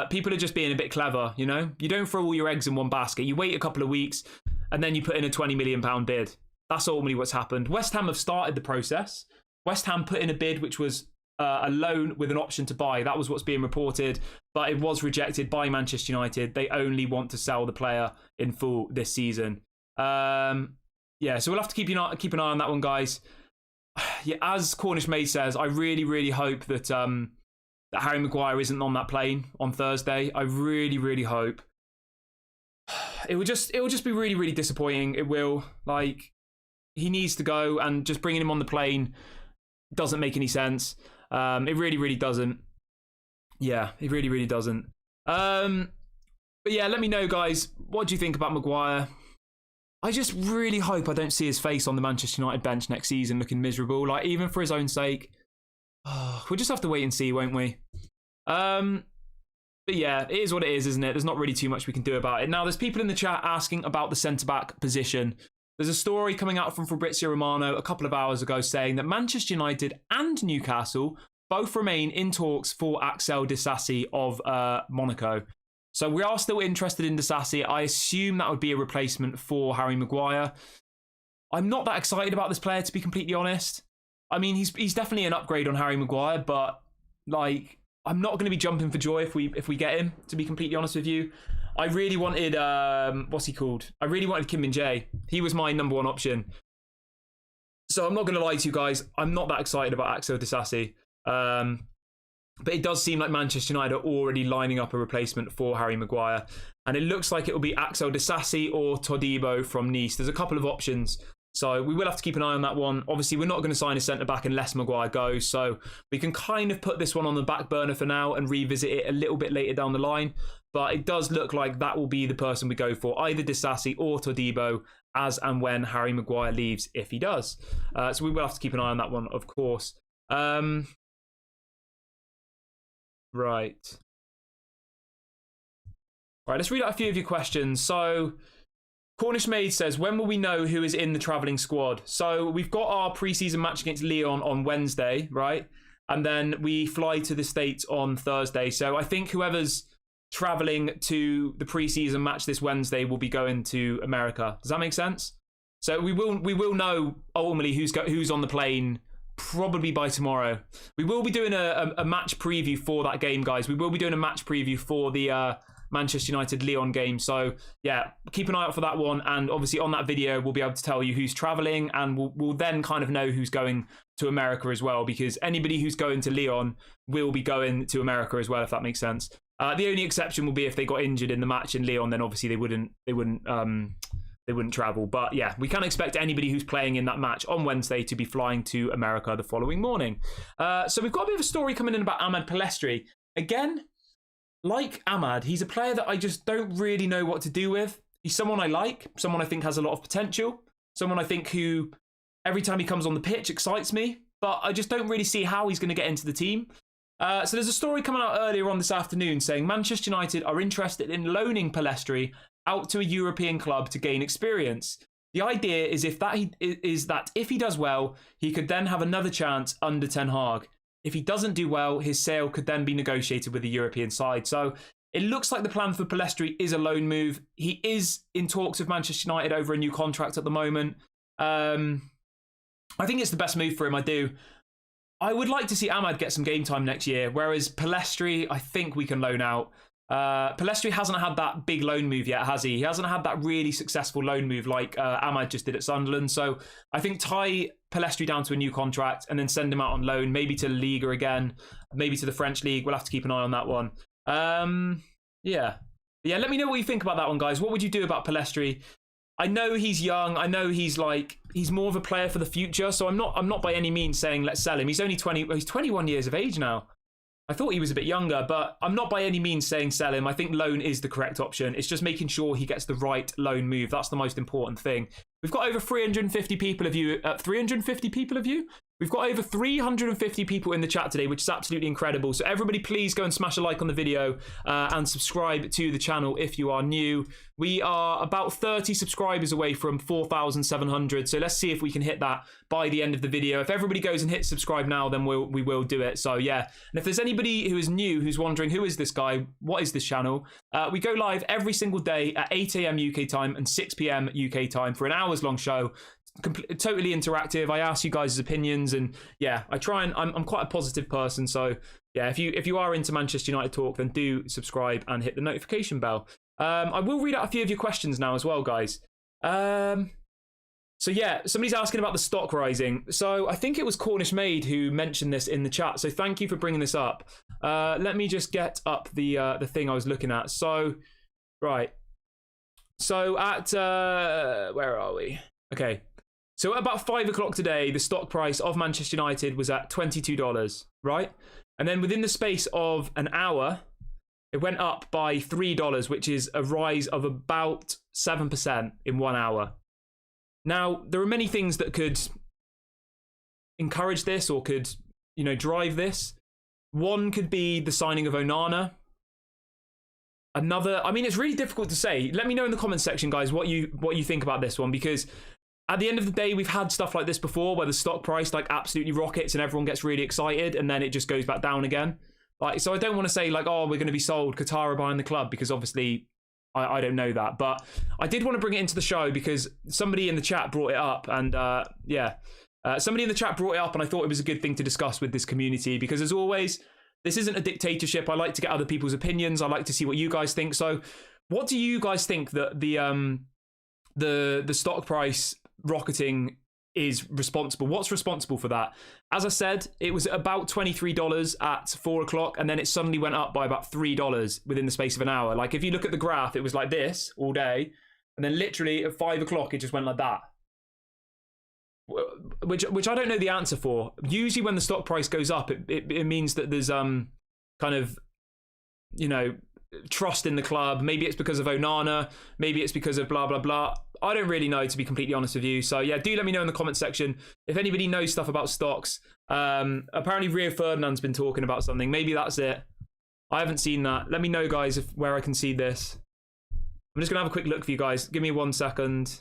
People are just being a bit clever, you know? You don't throw all your eggs in one basket. You wait a couple of weeks and then you put in a £20 million bid. That's ultimately what's happened. West Ham have started the process. West Ham put in a bid which was a loan with an option to buy. That was what's being reported, but it was rejected by Manchester United. They only want to sell the player in full this season. Yeah, so we'll have to keep an eye on that one, guys. Yeah, as Cornish Maid says, I really, really hope that that Harry Maguire isn't on that plane on Thursday. I really, really hope. It will just be really, really disappointing. It will. Like, he needs to go, and just bringing him on the plane doesn't make any sense. It really, really doesn't. Yeah, it really, really doesn't. But yeah, let me know, guys. What do you think about Maguire? I just really hope I don't see his face on the Manchester United bench next season looking miserable. Like, even for his own sake. We'll just have to wait and see, won't we? But yeah, it is what it is, isn't it? There's not really too much we can do about it. Now, there's people in the chat asking about the centre-back position. There's a story coming out from Fabrizio Romano a couple of hours ago saying that Manchester United and Newcastle both remain in talks for Axel Disasi of Monaco. So we are still interested in Disasi. I assume that would be a replacement for Harry Maguire. I'm not that excited about this player, to be completely honest. I mean, he's definitely an upgrade on Harry Maguire, but like, I'm not going to be jumping for joy if we get him, to be completely honest with you. I really wanted what's he called? I really wanted Kim Min-jae. He was my number one option. So I'm not going to lie to you guys. I'm not that excited about Axel Disasi. But it does seem like Manchester United are already lining up a replacement for Harry Maguire, and it looks like it will be Axel Disasi or Todibo from Nice. There's a couple of options. So we will have to keep an eye on that one. Obviously, we're not going to sign a centre-back unless Maguire goes. So we can kind of put this one on the back burner for now and revisit it a little bit later down the line. But it does look like that will be the person we go for, either Disasi or Todibo, as and when Harry Maguire leaves, if he does. So we will have to keep an eye on that one, of course. Right. Right, let's read out a few of your questions. So, Cornish Maid says, when will we know who is in the travelling squad? So, we've got our pre-season match against Lyon on Wednesday, right? And then we fly to the States on Thursday. So, I think whoever's travelling to the pre-season match this Wednesday will be going to America. Does that make sense? So, we will know ultimately who's on the plane probably by tomorrow. We will be doing a match preview for that game, guys. We will be doing a match preview for the Manchester United Lyon game. So yeah, keep an eye out for that one. And obviously on that video, we'll be able to tell you who's traveling, and we'll then kind of know who's going to America as well, because anybody who's going to Lyon will be going to America as well, if that makes sense. The only exception will be if they got injured in the match in Lyon, then obviously they wouldn't travel. But yeah, we can't expect anybody who's playing in that match on Wednesday to be flying to America the following morning. So we've got a bit of a story coming in about Ahmed Pellistri. Again, like Ahmad, he's a player that I just don't really know what to do with. He's someone I like, someone I think has a lot of potential, someone I think who, every time he comes on the pitch, excites me, but I just don't really see how he's going to get into the team. So there's a story coming out earlier on this afternoon saying Manchester United are interested in loaning Pellistri out to a European club to gain experience. The idea is that if he does well, he could then have another chance under Ten Hag. If he doesn't do well, his sale could then be negotiated with the European side. So it looks like the plan for Pellistri is a loan move. He is in talks with Manchester United over a new contract at the moment. I think it's the best move for him, I do. I would like to see Ahmad get some game time next year, whereas Pellistri, I think we can loan out. Pellistri hasn't had that big loan move yet, has he? He hasn't had that really successful loan move like Ahmad just did at Sunderland. So I think tie Pellistri down to a new contract and then send him out on loan, maybe to Liga again, maybe to the French League. We'll have to keep an eye on that one. Yeah, let me know what you think about that one, guys. What would you do about Pellistri? I know he's young. I know he's more of a player for the future. So I'm not by any means saying let's sell him. He's only 20. He's 21 years of age now. I thought he was a bit younger, but I'm not by any means saying sell him. I think loan is the correct option. It's just making sure he gets the right loan move. That's the most important thing. We've got over 350 people of you. 350 people of you? We've got over 350 people in the chat today, which is absolutely incredible. So everybody, please go and smash a like on the video and subscribe to the channel if you are new. We are about 30 subscribers away from 4,700. So let's see if we can hit that by the end of the video. If everybody goes and hits subscribe now, then we will do it. So yeah. And if there's anybody who is new, who's wondering, who is this guy? What is this channel? We go live every single day at 8 a.m. UK time and 6 p.m. UK time for an hour's long show. Totally interactive. I ask you guys' opinions, and yeah, I try and I'm quite a positive person. So yeah, if you are into Manchester United talk, then do subscribe and hit the notification bell. I will read out a few of your questions now as well, guys. So yeah, somebody's asking about the stock rising. So I think it was Cornish Maid who mentioned this in the chat. So thank you for bringing this up. Let me just get up the thing I was looking at. So right. So at where are we? Okay. So at about 5 o'clock today, the stock price of Manchester United was at $22, right? And then within the space of an hour, it went up by $3, which is a rise of about 7% in 1 hour. Now, there are many things that could encourage this or could, drive this. One could be the signing of Onana. Another, it's really difficult to say. Let me know in the comments section, guys, what you think about this one, because at the end of the day, we've had stuff like this before where the stock price absolutely rockets and everyone gets really excited and then it just goes back down again. So I don't want to say oh, we're going to be sold, Qatar are buying the club, because obviously I don't know that. But I did want to bring it into the show because somebody in the chat brought it up, and somebody in the chat brought it up, and I thought it was a good thing to discuss with this community, because as always, this isn't a dictatorship. I like to get other people's opinions. I like to see what you guys think. So what do you guys think that the stock price rocketing is responsible? What's responsible for that? As I said, it was about $23 at 4 o'clock, and then it suddenly went up by about $3 within the space of an hour. If you look at the graph, it was like this all day, and then literally at 5 o'clock it just went like that, which I don't know the answer for. Usually when the stock price goes up, it means that there's kind of trust in the club. Maybe it's because of Onana, maybe it's because of blah blah blah. I don't really know, to be completely honest with you. So yeah, do let me know in the comment section if anybody knows stuff about stocks. Apparently Rio Ferdinand's been talking about something. Maybe that's it. I haven't seen that. Let me know, guys, where I can see this. I'm just going to have a quick look for you guys. Give me 1 second.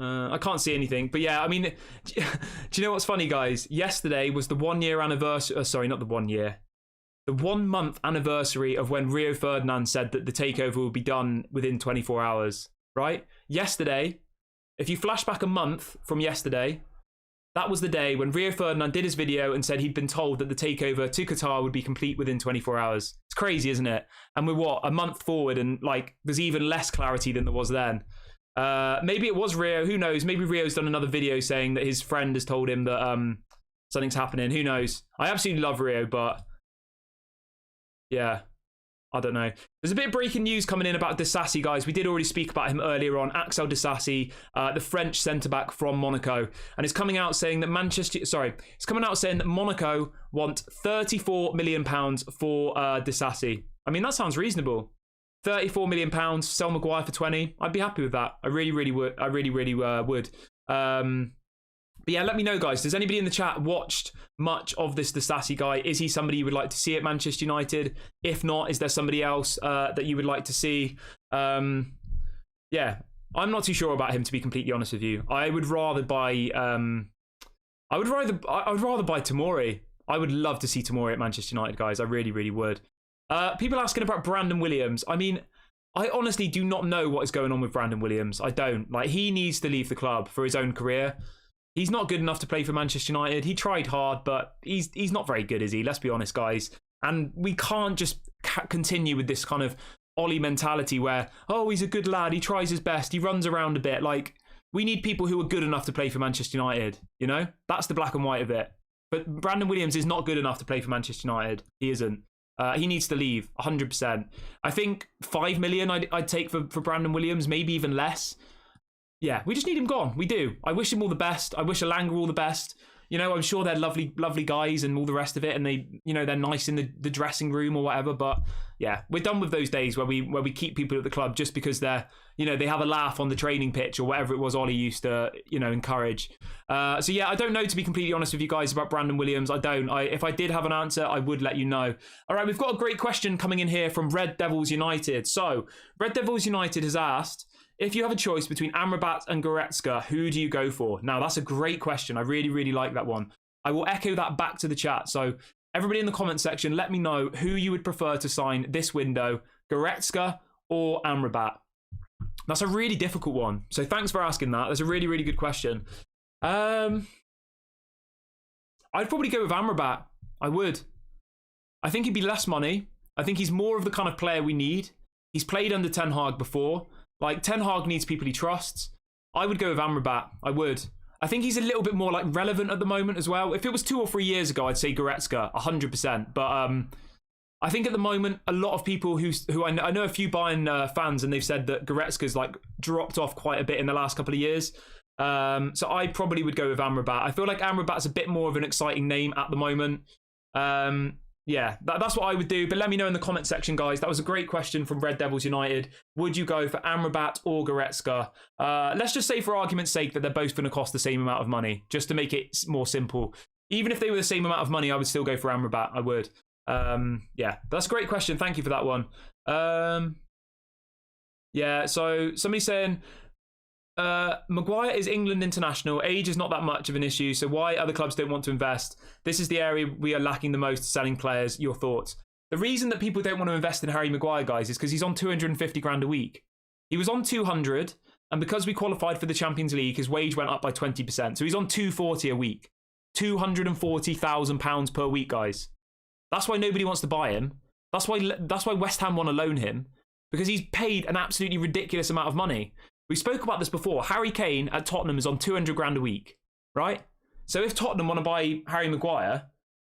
I can't see anything. But yeah, I mean, do you know what's funny, guys? Yesterday was the 1 year anniversary. Sorry, not the 1 year. The 1 month anniversary of when Rio Ferdinand said that the takeover will be done within 24 hours, right? Yesterday, if you flash back a month from yesterday, that was the day when Rio Ferdinand did his video and said he'd been told that the takeover to Qatar would be complete within 24 hours. It's crazy, isn't it? And we're what, a month forward, and like there's even less clarity than there was then. Maybe it was Rio, who knows? Maybe Rio's done another video saying that his friend has told him that something's happening. Who knows? I absolutely love Rio, but yeah, I don't know. There's a bit of breaking news coming in about Disasi, guys. We did already speak about him earlier on. Axel Disasi, the French centre-back from Monaco. And it's coming out saying that Monaco want £34 million for Disasi. I mean, that sounds reasonable. £34 million, sell Maguire for 20. I'd be happy with that. I really, really would. I really, really would. But yeah, let me know, guys. Does anybody in the chat watched much of this Disasi guy? Is he somebody you would like to see at Manchester United? If not, is there somebody else that you would like to see? Yeah, I'm not too sure about him, to be completely honest with you. I would rather buy. I would rather buy Tomori. I would love to see Tomori at Manchester United, guys. I really, really would. People asking about Brandon Williams. I mean, I honestly do not know what is going on with Brandon Williams. I don't. Like, he needs to leave the club for his own career. He's not good enough to play for Manchester United. He tried hard, but he's not very good, is he? Let's be honest, guys. And we can't just continue with this kind of Ollie mentality where, oh, he's a good lad, he tries his best, he runs around a bit. Like, we need people who are good enough to play for Manchester United, you know? That's the black and white of it. But Brandon Williams is not good enough to play for Manchester United. He isn't. He needs to leave, 100%. I think 5 million I'd take for Brandon Williams, maybe even less. Yeah, we just need him gone. We do. I wish him all the best. I wish Elanga all the best. You know, I'm sure they're lovely, lovely guys and all the rest of it, and they, you know, they're nice in the dressing room or whatever. But yeah, we're done with those days where we keep people at the club just because they're, you know, they have a laugh on the training pitch or whatever it was Ollie used to, you know, encourage. So yeah, I don't know, to be completely honest with you guys, about Brandon Williams. I don't. If I did have an answer, I would let you know. All right, we've got a great question coming in here from Red Devils United. So Red Devils United has asked, if you have a choice between Amrabat and Goretzka, who do you go for? Now, that's a great question. I really, really like that one. I will echo that back to the chat. So everybody in the comment section, let me know who you would prefer to sign this window, Goretzka or Amrabat. That's a really difficult one. So thanks for asking that. That's a really, really good question. I'd probably go with Amrabat. I would. I think he'd be less money. I think he's more of the kind of player we need. He's played under Ten Hag before. Like, Ten Hag needs people he trusts. I would go with Amrabat. I would. I think he's a little bit more, like, relevant at the moment as well. If it was 2 or 3 years ago, I'd say Goretzka, 100%. But I think at the moment, a lot of people who I know a few Bayern fans, and they've said that Goretzka's, like, dropped off quite a bit in the last couple of years. So I probably would go with Amrabat. I feel like Amrabat's a bit more of an exciting name at the moment. Yeah, that's what I would do. But let me know in the comment section, guys. That was a great question from Red Devils United. Would you go for Amrabat or Goretzka? Let's just say, for argument's sake, that they're both going to cost the same amount of money, just to make it more simple. Even if they were the same amount of money, I would still go for Amrabat. I would. Yeah, that's a great question. Thank you for that one. Yeah, so somebody's saying, Maguire is England international. Age is not that much of an issue, so why other clubs don't want to invest? This is the area we are lacking the most, selling players. Your thoughts? The reason that people don't want to invest in Harry Maguire, guys, is because he's on 250 grand a week. He was on 200, and because we qualified for the Champions League, his wage went up by 20%. So he's on 240 a week. £240,000 per week, guys. That's why nobody wants to buy him. That's why West Ham want to loan him, because he's paid an absolutely ridiculous amount of money. We spoke about this before. Harry Kane at Tottenham is on 200 grand a week, right? So if Tottenham want to buy Harry Maguire,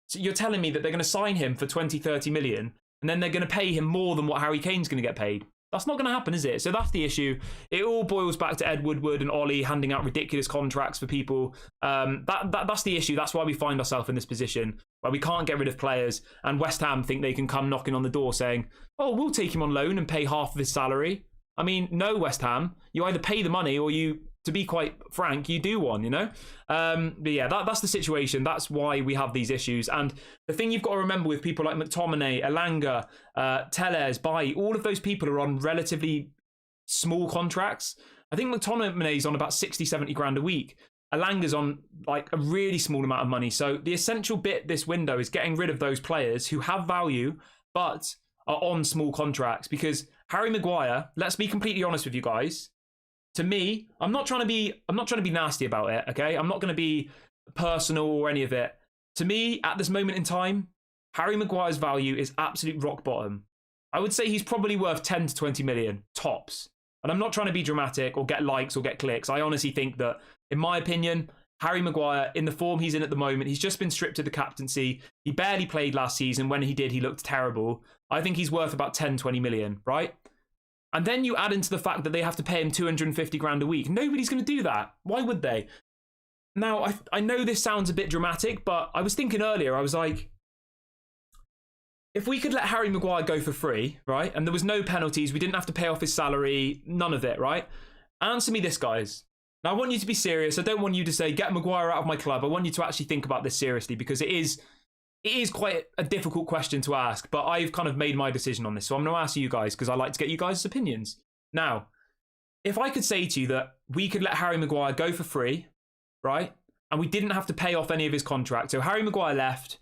so you're telling me that they're going to sign him for 20, 30 million, and then they're going to pay him more than what Harry Kane's going to get paid. That's not going to happen, is it? So that's the issue. It all boils back to Ed Woodward and Ollie handing out ridiculous contracts for people. That's the issue. That's why we find ourselves in this position where we can't get rid of players, and West Ham think they can come knocking on the door saying, oh, we'll take him on loan and pay half of his salary. I mean, no, West Ham. You either pay the money or you to be quite frank, you do one, you know? But yeah, that's the situation. That's why we have these issues. And the thing you've got to remember with people like McTominay, Elanga, Telles, Bailly, all of those people are on relatively small contracts. I think McTominay's on about 60, 70 grand a week. Elanga's on like a really small amount of money. So the essential bit this window is getting rid of those players who have value but are on small contracts. Because Harry Maguire, let's be completely honest with you guys. To me, I'm not trying to be nasty about it, okay? I'm not going to be personal or any of it. To me, at this moment in time, Harry Maguire's value is absolute rock bottom. I would say he's probably worth 10 to 20 million, tops. And I'm not trying to be dramatic or get likes or get clicks. I honestly think that, in my opinion, Harry Maguire, in the form he's in at the moment, he's just been stripped of the captaincy. He barely played last season. When he did, he looked terrible. I think he's worth about 10, 20 million, right? And then you add into the fact that they have to pay him 250 grand a week. Nobody's going to do that. Why would they? Now, I know this sounds a bit dramatic, but I was thinking earlier, I was like, if we could let Harry Maguire go for free, right? And there was no penalties, we didn't have to pay off his salary, none of it, right? Answer me this, guys. Now, I want you to be serious. I don't want you to say, get Maguire out of my club. I want you to actually think about this seriously, because it is quite a difficult question to ask, but I've kind of made my decision on this. So I'm going to ask you guys, because I like to get you guys' opinions. Now, if I could say to you that we could let Harry Maguire go for free, right? And we didn't have to pay off any of his contract. So Harry Maguire left.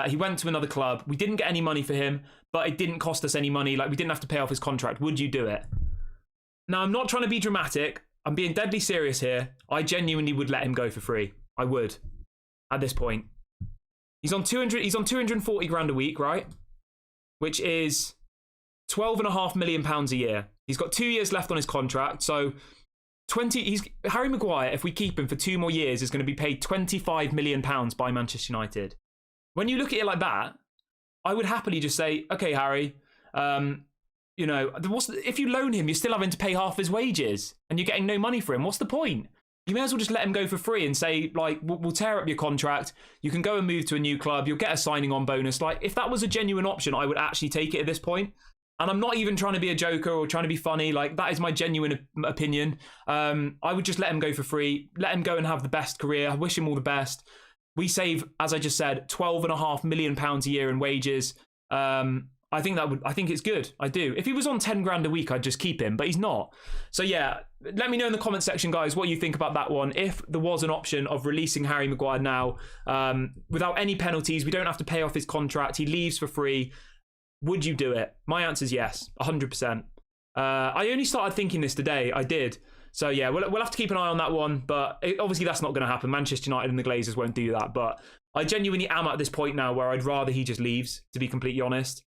He went to another club. We didn't get any money for him, but it didn't cost us any money. Like, we didn't have to pay off his contract. Would you do it? Now, I'm not trying to be dramatic. I'm being deadly serious here. I genuinely would let him go for free. I would. At this point. He's on 240 grand a week, right? Which is £12.5 million a year. He's got 2 years left on his contract. So Harry Maguire, if we keep him for 2 more years, is going to be paid £25 million by Manchester United. When you look at it like that, I would happily just say, okay, Harry, you know, if you loan him, you're still having to pay half his wages and you're getting no money for him. What's the point? You may as well just let him go for free and say, like, we'll tear up your contract. You can go and move to a new club. You'll get a signing on bonus. Like, if that was a genuine option, I would actually take it at this point. And I'm not even trying to be a joker or trying to be funny. Like, that is my genuine opinion. I would just let him go for free. Let him go and have the best career. I wish him all the best. We save, as I just said, £12.5 million a year in wages. I think it's good. I do. If he was on 10 grand a week, I'd just keep him, but he's not. So yeah, let me know in the comment section, guys, what you think about that one. If there was an option of releasing Harry Maguire now, without any penalties, we don't have to pay off his contract, he leaves for free, would you do it? My answer is yes, 100%. I only started thinking this today. I did. So yeah, we'll have to keep an eye on that one, but obviously that's not going to happen. Manchester United and the Glazers won't do that, but I genuinely am at this point now where I'd rather he just leaves, to be completely honest.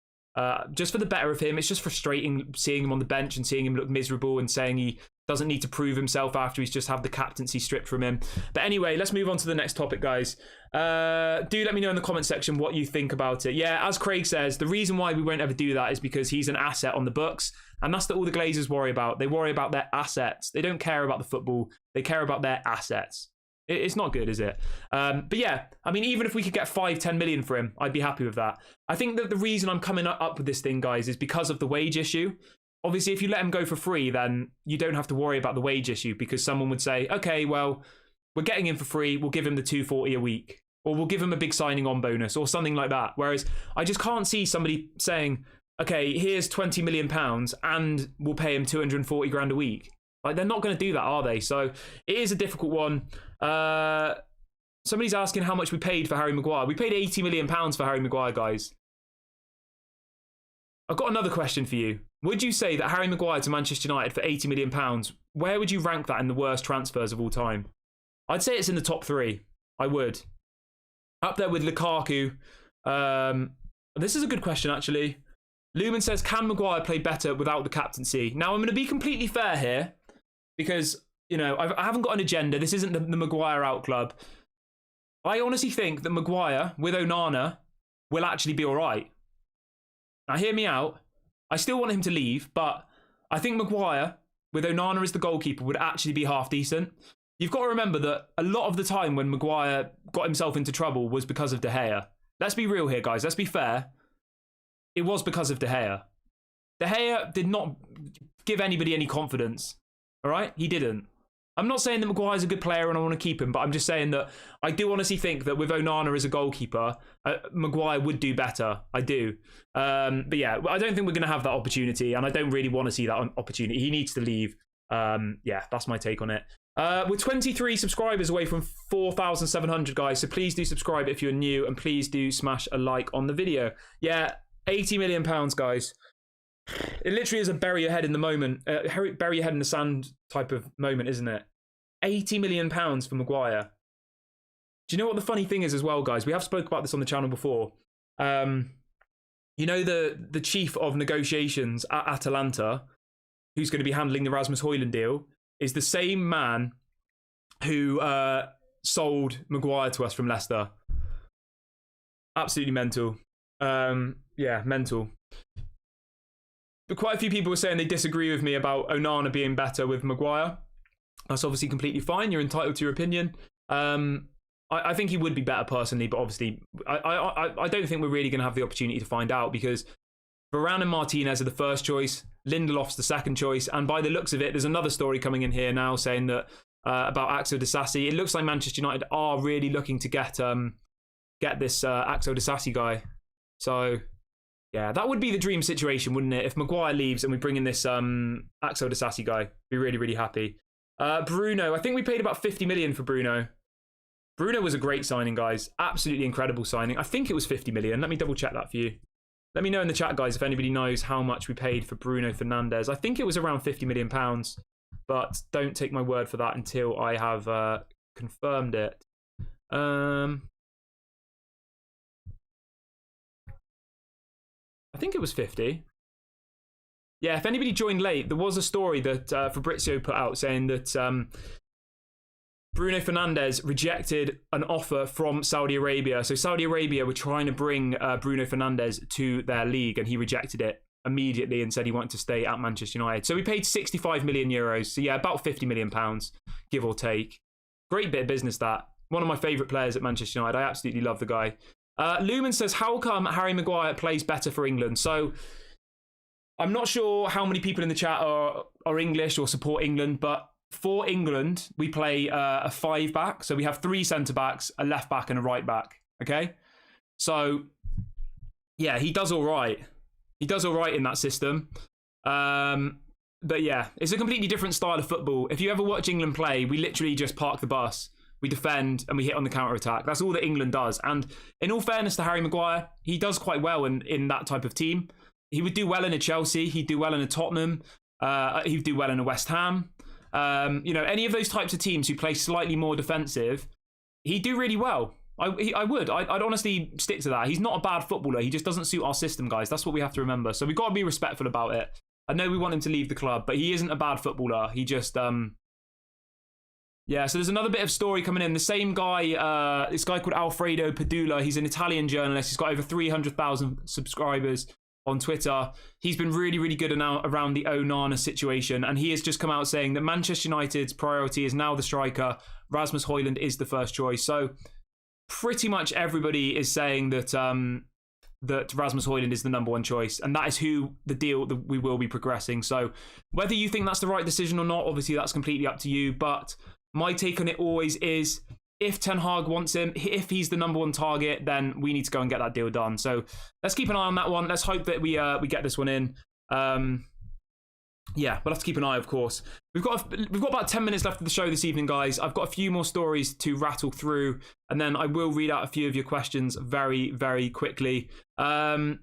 Just for the better of him. It's just frustrating seeing him on the bench and seeing him look miserable and saying he doesn't need to prove himself after he's just had the captaincy stripped from him. But anyway, let's move on to the next topic, guys. Do let me know in the comment section what you think about it. Yeah, as Craig says, the reason why we won't ever do that is because he's an asset on the books, and that's all the Glazers worry about. They worry about their assets. They don't care about the football. They care about their assets. It's not good, is it? But yeah, I mean, even if we could get 5-10 million for him, I'd be happy with that. I think that the reason I'm coming up with this thing, guys, is because of the wage issue. Obviously, if you let him go for free, then you don't have to worry about the wage issue, because someone would say, okay, well, we're getting him for free. We'll give him the 240 a week, or we'll give him a big signing on bonus or something like that. Whereas I just can't see somebody saying, okay, here's £20 million and we'll pay him 240 grand a week. Like, they're not going to do that, are they? So it is a difficult one. Somebody's asking how much we paid for Harry Maguire. We paid £80 million for Harry Maguire, guys. I've got another question for you. Would you say that Harry Maguire to Manchester United for £80 million, where would you rank that in the worst transfers of all time? I'd say it's in the top 3. I would. Up there with Lukaku. This is a good question, actually. Lumen says, can Maguire play better without the captaincy? Now, I'm going to be completely fair here, because, you know, I haven't got an agenda. This isn't the Maguire out club. I honestly think that Maguire with Onana will actually be all right. Now, hear me out. I still want him to leave, but I think Maguire with Onana as the goalkeeper would actually be half decent. You've got to remember that a lot of the time when Maguire got himself into trouble was because of De Gea. Let's be real here, guys. Let's be fair. It was because of De Gea. De Gea did not give anybody any confidence. All right? He didn't. I'm not saying that Maguire's a good player and I want to keep him, but I'm just saying that I do honestly think that with Onana as a goalkeeper, Maguire would do better. I do. But yeah, I don't think we're going to have that opportunity, and I don't really want to see that opportunity. He needs to leave. Yeah, that's my take on it. We're 23 subscribers away from 4,700, guys, so please do subscribe if you're new, and please do smash a like on the video. Yeah, 80 million pounds, guys. It literally is a bury your head in the moment, bury your head in the sand type of moment, isn't it? 80 million pounds for Maguire. Do you know what the funny thing is as well, guys? We have spoke about this on the channel before. You know, the chief of negotiations at Atalanta, who's going to be handling the Rasmus Hojlund deal, is the same man who sold Maguire to us from Leicester. Absolutely mental. Yeah, mental. But quite a few people were saying they disagree with me about Onana being better with Maguire. That's obviously completely fine. You're entitled to your opinion. I think he would be better personally, but obviously I don't think we're really going to have the opportunity to find out, because Varane and Martinez are the first choice, Lindelof's the second choice, and by the looks of it, there's another story coming in here now saying that about Axel Disasi. It looks like Manchester United are really looking to get this Axel Disasi guy. So yeah, that would be the dream situation, wouldn't it? If Maguire leaves and we bring in this Axel Disasi guy, be really, really happy. Bruno, I think we paid about 50 million for Bruno. Bruno was a great signing, guys. Absolutely incredible signing. I think it was 50 million. Let me double check that for you. Let me know in the chat, guys, if anybody knows how much we paid for Bruno Fernandes. I think it was around 50 million pounds, but don't take my word for that until I have confirmed it. I think it was 50. Yeah, if anybody joined late, there was a story that Fabrizio put out saying that Bruno Fernandes rejected an offer from Saudi Arabia. So Saudi Arabia were trying to bring Bruno Fernandes to their league, and he rejected it immediately and said he wanted to stay at Manchester United. So we paid 65 million euros. So yeah, about 50 million pounds, give or take. Great bit of business, that. One of my favourite players at Manchester United. I absolutely love the guy. Lumen says, how come Harry Maguire plays better for England? So I'm not sure how many people in the chat are English or support England, but for England, we play a 5-back. So we have 3 centre-backs, a left-back and a right-back. Okay? So, yeah, he does all right. He does all right in that system. But yeah, it's a completely different style of football. If you ever watch England play, we literally just park the bus. We defend and we hit on the counter-attack. That's all that England does. And in all fairness to Harry Maguire, he does quite well in that type of team. He would do well in a Chelsea. He'd do well in a Tottenham. He'd do well in a West Ham. You know, any of those types of teams who play slightly more defensive, he'd do really well. I would. I'd honestly stick to that. He's not a bad footballer. He just doesn't suit our system, guys. That's what we have to remember. So we've got to be respectful about it. I know we want him to leave the club, but he isn't a bad footballer. He just... Yeah, so there's another bit of story coming in. The same guy, this guy called Alfredo Padula, he's an Italian journalist. He's got over 300,000 subscribers on Twitter. He's been really, really good around the Onana situation, and he has just come out saying that Manchester United's priority is now the striker. Rasmus Hojlund is the first choice. So pretty much everybody is saying that that Rasmus Hojlund is the number one choice, and that is who the deal that we will be progressing. So whether you think that's the right decision or not, obviously that's completely up to you, but my take on it always is, if Ten Hag wants him, if he's the number one target, then we need to go and get that deal done. So let's keep an eye on that one. Let's hope that we get this one in. Yeah, we'll have to keep an eye, of course. We've got about 10 minutes left of the show this evening, guys. I've got a few more stories to rattle through, and then I will read out a few of your questions very, very quickly. Yeah,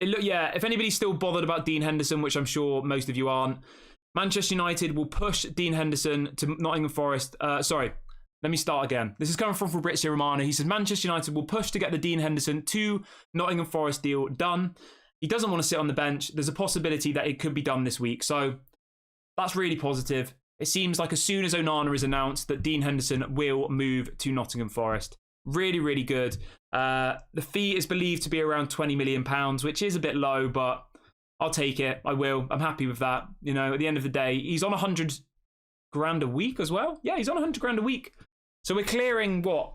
if anybody's still bothered about Dean Henderson, which I'm sure most of you aren't, Manchester United will push Dean Henderson to Nottingham Forest. Sorry, let me start again. This is coming from Fabrizio Romano. He says Manchester United will push to get the Dean Henderson to Nottingham Forest deal done. He doesn't want to sit on the bench. There's a possibility that it could be done this week. So that's really positive. It seems like as soon as Onana is announced, that Dean Henderson will move to Nottingham Forest. Really, really good. The fee is believed to be around £20 million, which is a bit low, but I'll take it. I will. I'm happy with that. You know, at the end of the day, he's on 100 grand a week as well. Yeah, he's on 100 grand a week. So we're clearing, what,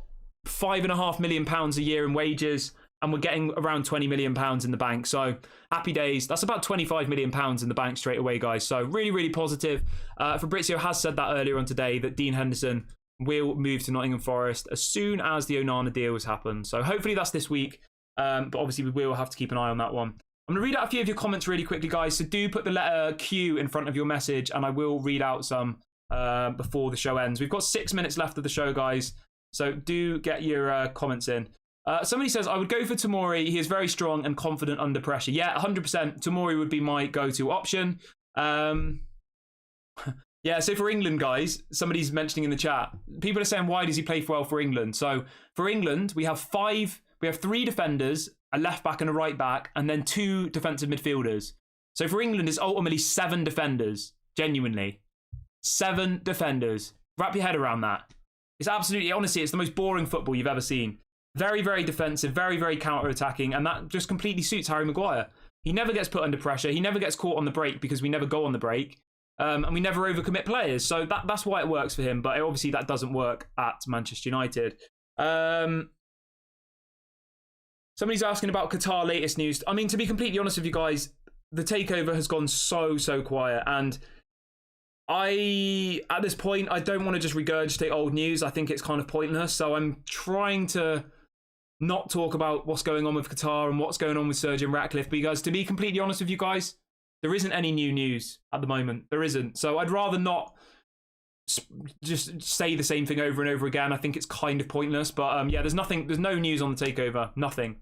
£5.5 million a year in wages, and we're getting around £20 million in the bank. So happy days. That's about £25 million in the bank straight away, guys. So really, really positive. Fabrizio has said that earlier on today, that Dean Henderson will move to Nottingham Forest as soon as the Onana deal has happened. So hopefully that's this week. But obviously we will have to keep an eye on that one. I'm going to read out a few of your comments really quickly, guys. So do put the letter Q in front of your message, and I will read out some before the show ends. We've got 6 minutes left of the show, guys. So do get your comments in. Somebody says, I would go for Tomori. He is very strong and confident under pressure. Yeah, 100%. Tomori would be my go-to option. Yeah, so for England, guys, somebody's mentioning in the chat, people are saying, why does he play well for England? So for England, we have 3 defenders, a left back and a right back, and then 2 defensive midfielders. So for England, it's ultimately 7 defenders. Genuinely. 7 defenders. Wrap your head around that. It's absolutely, honestly, it's the most boring football you've ever seen. Very, very defensive, very, very counter-attacking, and that just completely suits Harry Maguire. He never gets put under pressure. He never gets caught on the break because we never go on the break. And we never overcommit players. So that's why it works for him. But obviously that doesn't work at Manchester United. Somebody's asking about Qatar latest news. I mean, to be completely honest with you guys, the takeover has gone so quiet. And at this point, I don't want to just regurgitate old news. I think it's kind of pointless. So I'm trying to not talk about what's going on with Qatar and what's going on with Sergeant Ratcliffe. Because to be completely honest with you guys, there isn't any new news at the moment. There isn't. So I'd rather not just say the same thing over and over again. I think it's kind of pointless. But yeah, there's no news on the takeover. Nothing.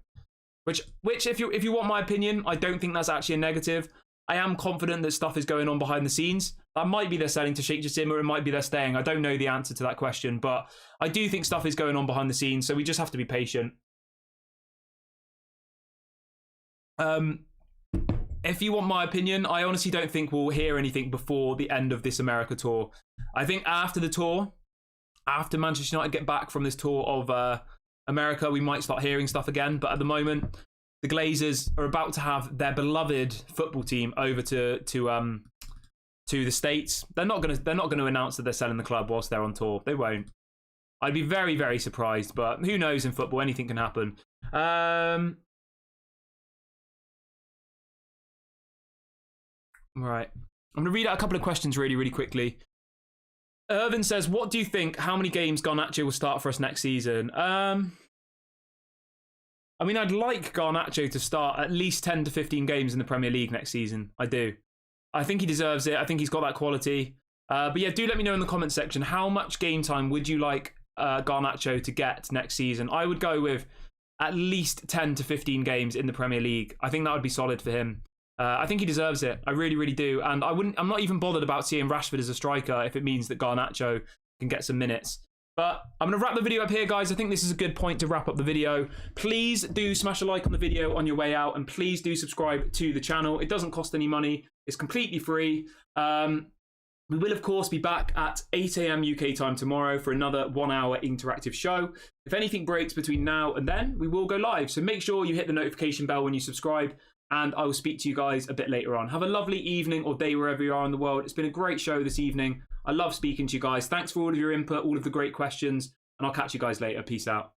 Which if you want my opinion, I don't think that's actually a negative. I am confident that stuff is going on behind the scenes. That might be they're selling to Sheikh Jassim, or it might be they're staying. I don't know the answer to that question, but I do think stuff is going on behind the scenes, so we just have to be patient. If you want my opinion, I honestly don't think we'll hear anything before the end of this America tour. I think after the tour, after Manchester United get back from this tour of America, we might start hearing stuff again. But at the moment, the Glazers are about to have their beloved football team over to the States. They're not gonna announce that they're selling the club whilst they're on tour. They won't. I'd be very, very surprised. But who knows, in football, anything can happen. Right. I'm going to read out a couple of questions really, really quickly. Irvin says, what do you think? How many games Garnacho will start for us next season? I mean, I'd like Garnacho to start at least 10 to 15 games in the Premier League next season. I do. I think he deserves it. I think he's got that quality. But yeah, do let me know in the comment section, how much game time would you like Garnacho to get next season? I would go with at least 10 to 15 games in the Premier League. I think that would be solid for him. I think he deserves it. I really, really do. And I'm not even bothered about seeing Rashford as a striker if it means that Garnacho can get some minutes. But I'm going to wrap the video up here, guys. I think this is a good point to wrap up the video. Please do smash a like on the video on your way out. And please do subscribe to the channel. It doesn't cost any money. It's completely free. We will, of course, be back at 8 a.m. UK time tomorrow for another 1-hour interactive show. If anything breaks between now and then, we will go live. So make sure you hit the notification bell when you subscribe. And I will speak to you guys a bit later on. Have a lovely evening or day wherever you are in the world. It's been a great show this evening. I love speaking to you guys. Thanks for all of your input, all of the great questions. And I'll catch you guys later. Peace out.